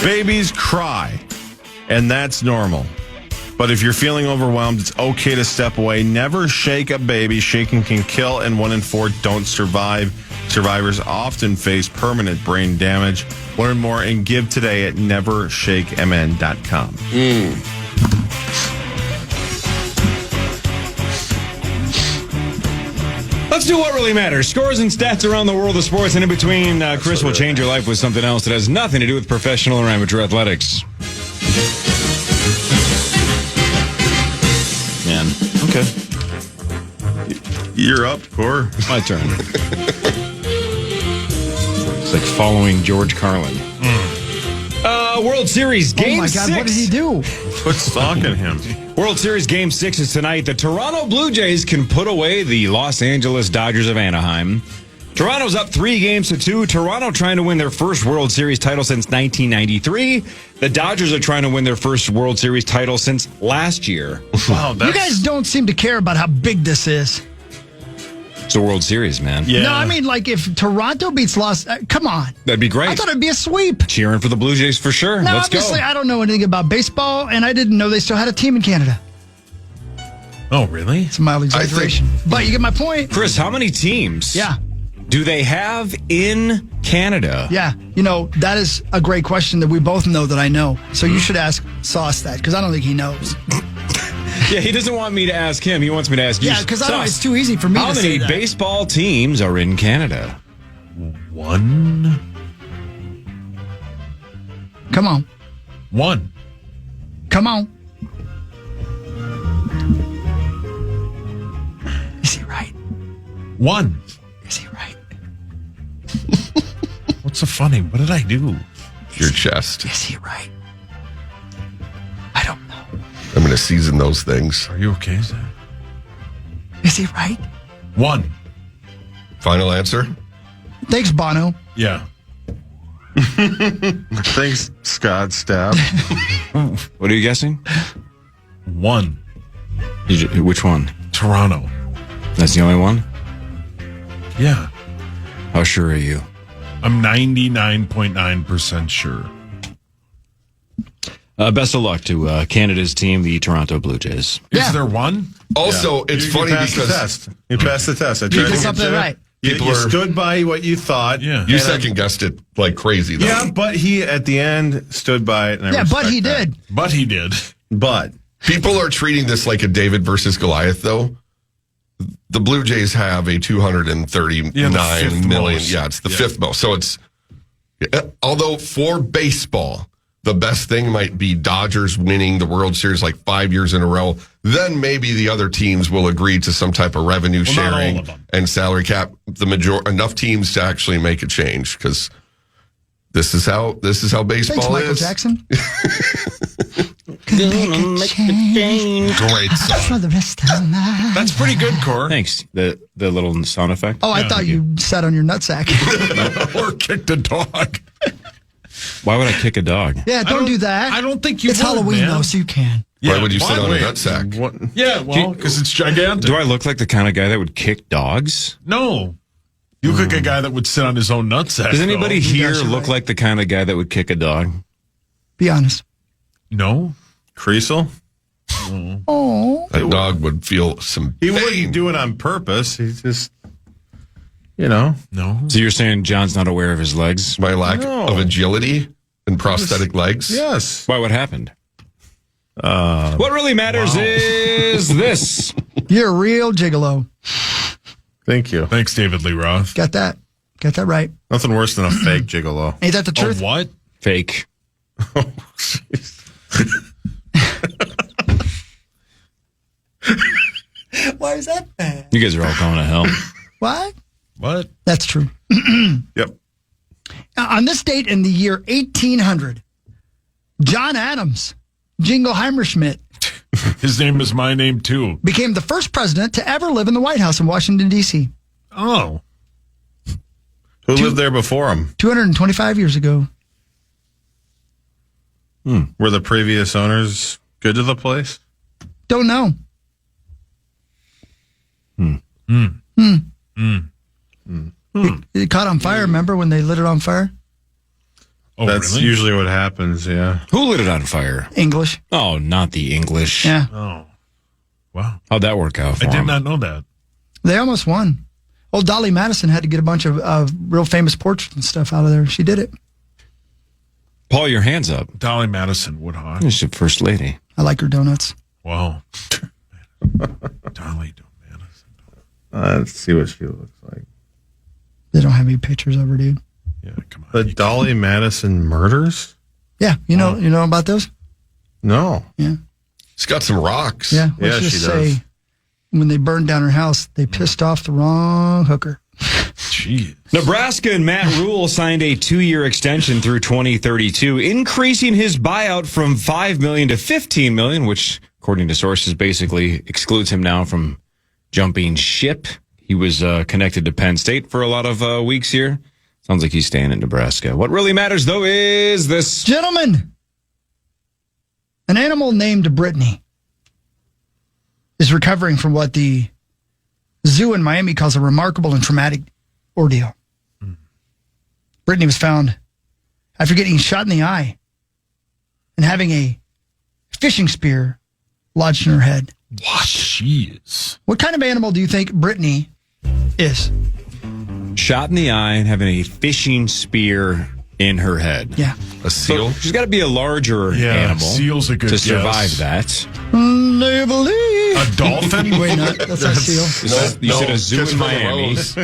Babies cry, and that's normal. But if you're feeling overwhelmed, it's okay to step away. Never shake a baby. Shaking can kill, and 1 in 4 don't survive. Survivors often face permanent brain damage. Learn more and give today at nevershakemn.com. Let's do what really matters. Scores and stats around the world of sports, and in between, Chris will change your life with something else that has nothing to do with professional or amateur athletics. Man, okay. You're up, Cor. It's my turn. It's like following George Carlin. World Series Game 6. Oh, my God, what did he do? Quit stalking him. World Series Game 6 is tonight. The Toronto Blue Jays can put away the Los Angeles Dodgers of Anaheim. Toronto's up 3-2. Toronto trying to win their first World Series title since 1993. The Dodgers are trying to win their first World Series title since last year. Wow, you guys don't seem to care about how big this is. It's a World Series, man. Yeah. No, I mean, like, if Toronto beats come on. That'd be great. I thought it'd be a sweep. Cheering for the Blue Jays for sure. Now, Let's obviously, go. I don't know anything about baseball, and I didn't know they still had a team in Canada. Oh, really? It's a mild exaggeration. But you get my point. Chris, how many teams do they have in Canada? Yeah. You know, that is a great question that we both know that I know. So you should ask Sauce that, because I don't think he knows. Yeah, he doesn't want me to ask him. He wants me to ask you. Yeah, because I know it's too easy for me to say that. How many baseball teams are in Canada? 1. Come on. 1. Come on. Is he right? 1. Is he right? What's so funny? What did I do? Your chest. Is he right? I don't know. I'm going to season those things. Are you okay, Zach? Is he right? 1. Final answer? Thanks, Bono. Yeah. Thanks, Scott Stapp. What are you guessing? 1. Which one? Toronto. That's the only one? Yeah. How sure are you? I'm 99.9% sure. Best of luck to Canada's team, the Toronto Blue Jays. Is there one? Also, it's funny because you passed the test. You did something right. You stood by what you thought. Yeah. You second guessed it like crazy, though. Yeah, but he at the end stood by it. And I but he respect did. that. But he did. But people are treating this like a David versus Goliath, though. The Blue Jays have a 239 million. Most. Yeah, it's the fifth most. So it's, although for baseball, the best thing might be Dodgers winning the World Series like 5 years in a row. Then maybe the other teams will agree to some type of revenue sharing and salary cap. Enough teams to actually make a change, because this is how baseball Thanks, Michael is. Jackson. gonna make a change. Great song. For the rest of my That's pretty good, Cor. Thanks. The little sound effect. Oh, I thought you sat on your nutsack. Or kicked a dog. Why would I kick a dog? Yeah, don't do that. I don't think you It's would, Halloween, man. though, so you can. Why would you sit on a nutsack? Yeah, well, because it's gigantic. Do I look like the kind of guy that would kick dogs? No. You look like a guy that would sit on his own nutsack. Does anybody though. here look like the kind of guy that would kick a dog? Be honest. No. Kriesel? Oh. That dog would feel some He pain. wouldn't do it on purpose. He's just, No. So you're saying John's not aware of his legs? My lack of agility and prosthetic legs? Yes. Why, what happened? What really matters is this. You're a real gigolo. Thank you. Thanks, David Lee Roth. Got that. Got that right. Nothing worse than a fake gigolo. Ain't that the truth? What? Fake. Why is that bad? You guys are all going to hell. Why? What? That's true. Yep. On this date in the year 1800, John Adams, Jingleheimer Schmidt, His name is my name, too. became the first president to ever live in the White House in Washington, D.C. Oh. Who lived there before him? 225 years ago. Were the previous owners good to the place? Don't know. It caught on fire, remember when they lit it on fire? Oh, That's really? usually what happens, yeah. Who lit it on fire? English. Oh, not the English. Yeah. Oh. Wow. How'd that work out for I did him? not know that. They almost won. Old Dolly Madison had to get a bunch of real famous portraits and stuff out of there. She did it. Paul, your hands up. Dolly Madison Woodhawk. She's the first lady. I like her donuts. Wow. Dolly Madison. Let's see what she looks like. They don't have any pictures of her, dude. Yeah, come on. The Dolly Madison murders? Yeah, you know about those? No. Yeah. It's got some rocks. Yeah. Let's Yeah, just she say does. when they burned down her house, they pissed off the wrong hooker. Jeez. Nebraska and Matt Rule signed a 2-year extension through 2032, increasing his buyout from $5 million to $15 million, which, according to sources, basically excludes him now from jumping ship. He was connected to Penn State for a lot of weeks here. Sounds like he's staying in Nebraska. What really matters, though, is this. Gentlemen, an animal named Brittany is recovering from what the zoo in Miami calls a remarkable and traumatic ordeal. Brittany was found after getting shot in the eye and having a fishing spear lodged in her head. What? Jeez. What kind of animal do you think Brittany is? Shot in the eye and having a fishing spear in her head. Yeah. A seal? So she's got to be a larger animal seal's a good to survive guess. that. They believe. A dolphin? Wait, no, that's not a seal. You said a zoo Kiss in from a Miami. Rose.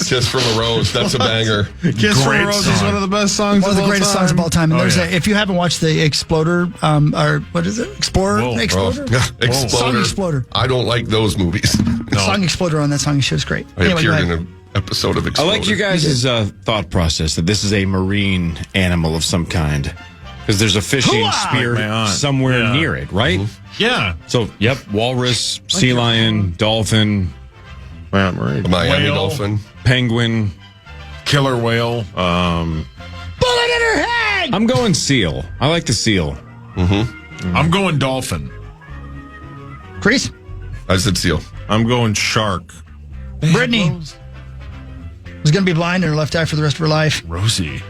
Kiss from a Rose. That's a banger. Kiss from a Rose is one of the best songs One of the greatest songs of all time. And Oh, there's yeah. if you haven't watched the Exploder, or what is it? Explorer? Whoa. Exploder? Exploder. Song Exploder. I don't like those movies. Song Exploder on that song. Shit is great. I Anyway, go appeared ahead. in an episode of I Exploder. like you guys' thought process that this is a marine animal of some kind. Because there's a fishing Hoo-ah! spear Like my aunt. somewhere Yeah. near it, right? Yeah. So, yep, walrus, sea lion, dolphin, My Aunt Marie. A Miami Whale. dolphin. penguin. Killer whale. Bullet in her head! I'm going seal. I like the seal. I'm going dolphin. Chris? I said seal. I'm going shark. Brittany was going to be blind in her left eye for the rest of her life. Rosie.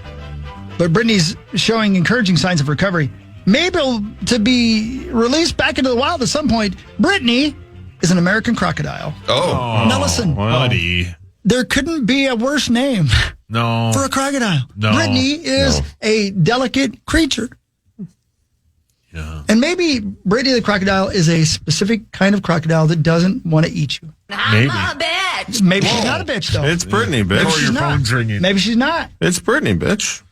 But Brittany's showing encouraging signs of recovery. Maybe to be released back into the wild at some point. Brittany is an American crocodile. Oh. Now listen, Buddy. there couldn't be a worse name No. for a crocodile. No. Brittany is a delicate creature. Yeah. And maybe Brittany the crocodile is a specific kind of crocodile that doesn't want to eat you. Maybe. Maybe she's not a bitch, though. It's Brittany, bitch. Or your phone's ringing. Maybe she's not. It's Brittany, bitch.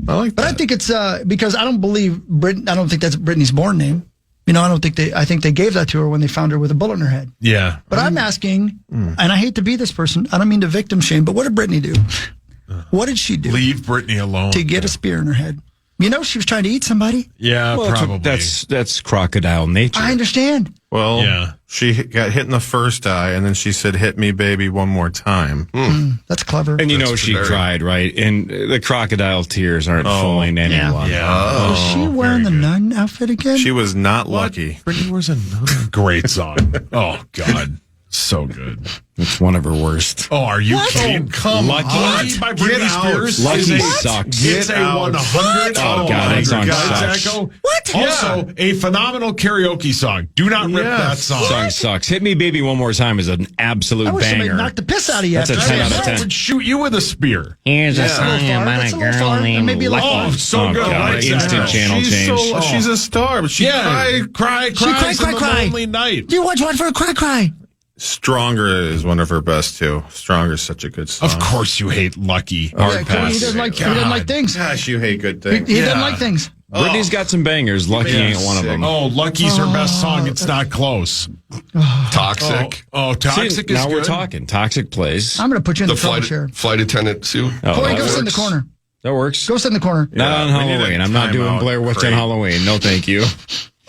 I like But that. I think it's because I don't believe I don't think that's Brittany's born name. You know, I think they gave that to her when they found her with a bullet in her head. Yeah. But I'm asking, and I hate to be this person, I don't mean to victim shame, but what did Brittany do? What did she do Leave Brittany alone. to get a spear in her head? You know, she was trying to eat somebody. Yeah, Well, probably. That's crocodile nature. I understand. Well, Yeah. she got hit in the first eye, and then she said, "Hit me, baby, one more time." That's clever. And you know That's she very- cried, right? And the crocodile tears aren't fooling anyone. Yeah. Was she wearing the nun outfit again? She was not lucky. Brittany was another great song. Oh, God. So good. It's one of her worst. Oh, are you kidding? come Lucky on. by Get Britney out. Spears. Lucky is a- sucks. It's Get a out. 100. Oh, God, that song sucks. What? Also, a phenomenal karaoke song. Do not rip that song. Song sucks. Hit Me Baby One More Time is an absolute I wish somebody banger. knocked the piss out of you. That's a after 10 that. out of 10. I would shoot you with a spear. Here's a That's a little song far. about That's a a little girl far. named Maybe like- Oh, Lucky. so Oh, good. God. Right Instant now. channel She's change. she's a star, but she Yeah, cried. cries in the cry. lonely night. You watch one for a cry. Stronger is one of her best too. Stronger is such a good song. Of course you hate Lucky. Yeah, he doesn't like things. Gosh, you hate good He things. doesn't like things. Brittany's got some bangers. Lucky ain't one of them. Oh, Lucky's her best song. It's not close. Toxic. Oh, Toxic See, is now good. we're talking. Toxic plays. I'm going to put you in the, The trouble chair. flight attendant suit. Oh, Corey, that go sit in the works. corner. That works. Go sit in the corner. Not on we need a Halloween. I'm not doing timeout, Blair Witch on Craig. Halloween. No, thank you.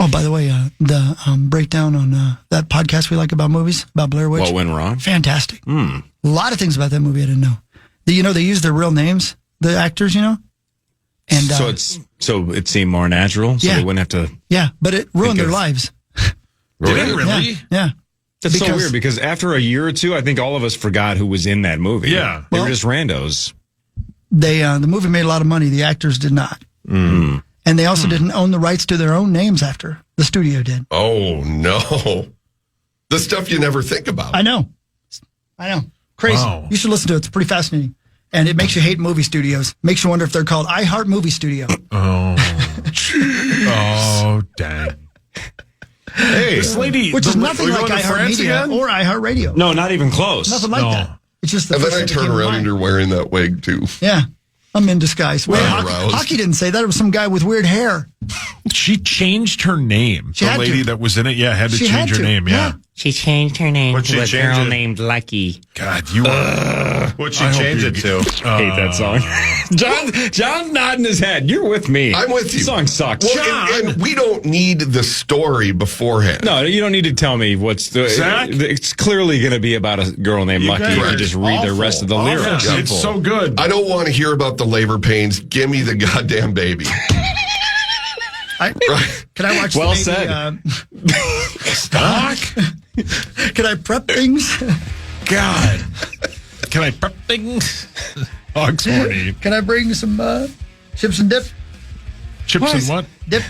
Oh, by the way, the breakdown on that podcast we like about movies, about Blair Witch. What went wrong? Fantastic. A lot of things about that movie I didn't know. You know, they use their real names, the actors, you know? And So it seemed more natural, so Yeah. they wouldn't have to. yeah, but it ruined their of- lives. Did it really? Yeah. That's so Because- weird because after a year or two, I think all of us forgot who was in that movie. Yeah. They Well- were just randos. They the movie made a lot of money. The actors did not. And they also didn't own the rights to their own names after. The studio did. Oh, no. The stuff you never think about. I know. Crazy. Wow. You should listen to it. It's pretty fascinating. And it makes you hate movie studios. Makes you wonder if they're called iHeart Movie Studio. Oh. Oh, dang. Hey, this lady. Which is nothing we like going to France iHeartMedia again? or iHeartRadio. No, not even close. Nothing like that. It's just the And first then I thing that turn came to around and mind. you're wearing that wig, too. Yeah. I'm in disguise. Wait, I'm aroused. Hockey didn't say that. It was some guy with weird hair. She changed her name. She The had lady to. that was in it, had to She change had her to. name. Yeah. She changed her name What'd to she a change girl it? named Lucky. God, you are. What'd she I hope change you it get- to? hate that song. John's nodding his head. You're with me. I'm with you. The song sucks. Well, and we don't need the story beforehand. No, you don't need to tell me what's the. Zach? It's clearly going to be about a girl named Lucky. guys You are can just read the rest of the Awful. lyrics. Yeah, it's so good. I don't want to hear about the labor pains. Give me the goddamn baby. Can I watch Well the baby, said. Stock? can I prep things? God. Can I prep things? Hog's horny. Can I bring some chips and dip? Chips and what? Dip.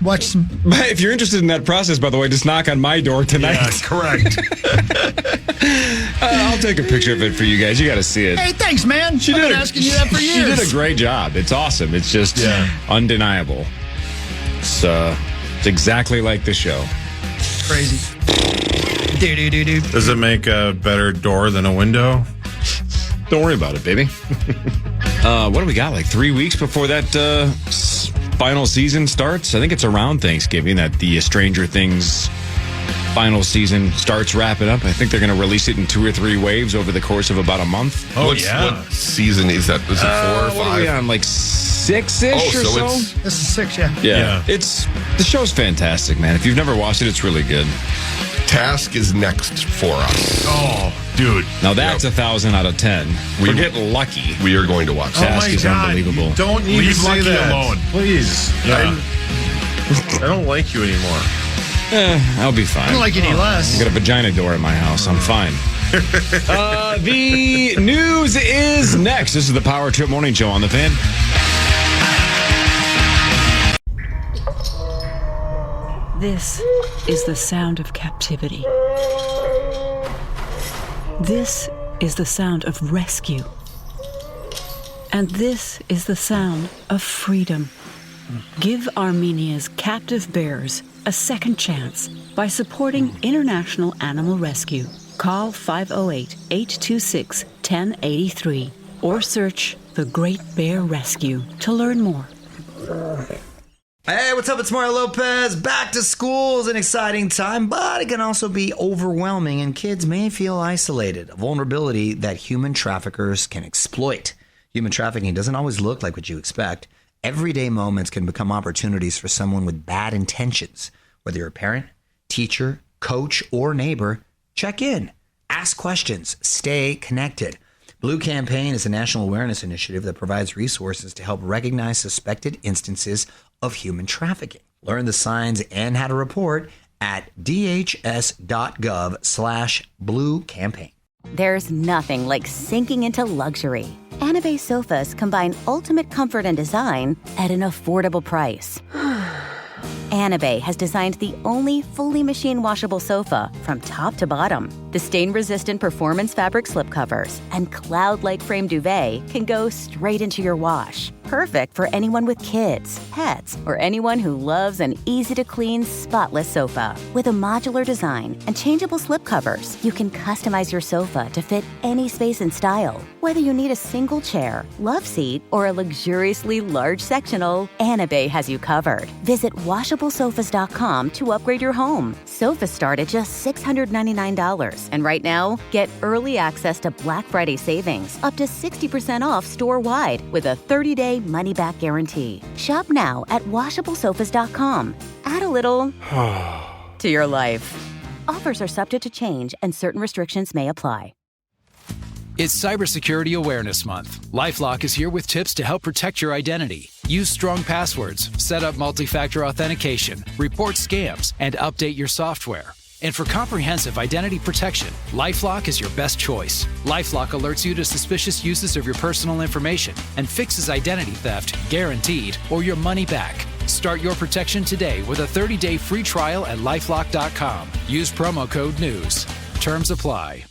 Watch some. If you're interested in that process, by the way, just knock on my door tonight. Yeah, correct. I'll take a picture of it for you guys. You got to see it. Hey, thanks, man. I've been asking you that for years. She did a great job. It's awesome. It's just undeniable. It's exactly like the show. Crazy. Do. Does it make a better door than a window? Don't worry about it, baby. What do we got? Like 3 weeks before that final season starts? I think it's around Thanksgiving that the Stranger Things final season starts wrapping up. I think they're going to release it in 2 or 3 waves over the course of about a month. Oh, What season is that? Is it 4 or 5? What are we on? Like 6-ish or so? This is 6, yeah. Yeah. The show's fantastic, man. If you've never watched it, it's really good. Task is next for us. Oh, dude. Now that's 1,000 out of 10. Forget Lucky. We are going to watch that. Task is unbelievable. You don't need Leave to say Lucky that. alone. Please. Yeah. I don't like you anymore. I'll be fine. I don't like any less. I got a vagina door in my house. I'm fine. The news is next. This is the Power Trip Morning Show on the Fan. This is the sound of captivity. This is the sound of rescue. And this is the sound of freedom. Give Armenia's captive bears a second chance by supporting International Animal Rescue. Call 508-826-1083 or search The Great Bear Rescue to learn more. Hey, what's up? It's Mario Lopez. Back to school is an exciting time, but it can also be overwhelming, and kids may feel isolated, a vulnerability that human traffickers can exploit. Human trafficking doesn't always look like what you expect. Everyday moments can become opportunities for someone with bad intentions. Whether you're a parent, teacher, coach, or neighbor, check in, ask questions, stay connected. Blue Campaign is a national awareness initiative that provides resources to help recognize suspected instances of human trafficking. Learn the signs and how to report at dhs.gov/Blue Campaign. There's nothing like sinking into luxury. Anabay sofas combine ultimate comfort and design at an affordable price. Anabay has designed the only fully machine washable sofa from top to bottom. The stain-resistant performance fabric slipcovers and cloud-like frame duvet can go straight into your wash. Perfect for anyone with kids, pets, or anyone who loves an easy-to-clean, spotless sofa. With a modular design and changeable slipcovers, you can customize your sofa to fit any space and style. Whether you need a single chair, love seat, or a luxuriously large sectional, Anabay has you covered. Visit washablesofas.com to upgrade your home. Sofas start at just $699. And right now, get early access to Black Friday savings, up to 60% off store-wide with a 30-day money-back guarantee. Shop now at washablesofas.com. Add a little to your life. Offers are subject to change and certain restrictions may apply. It's Cybersecurity Awareness Month. LifeLock is here with tips to help protect your identity. Use strong passwords, set up multi-factor authentication, report scams, and update your software. And for comprehensive identity protection, LifeLock is your best choice. LifeLock alerts you to suspicious uses of your personal information and fixes identity theft, guaranteed, or your money back. Start your protection today with a 30-day free trial at LifeLock.com. Use promo code NEWS. Terms apply.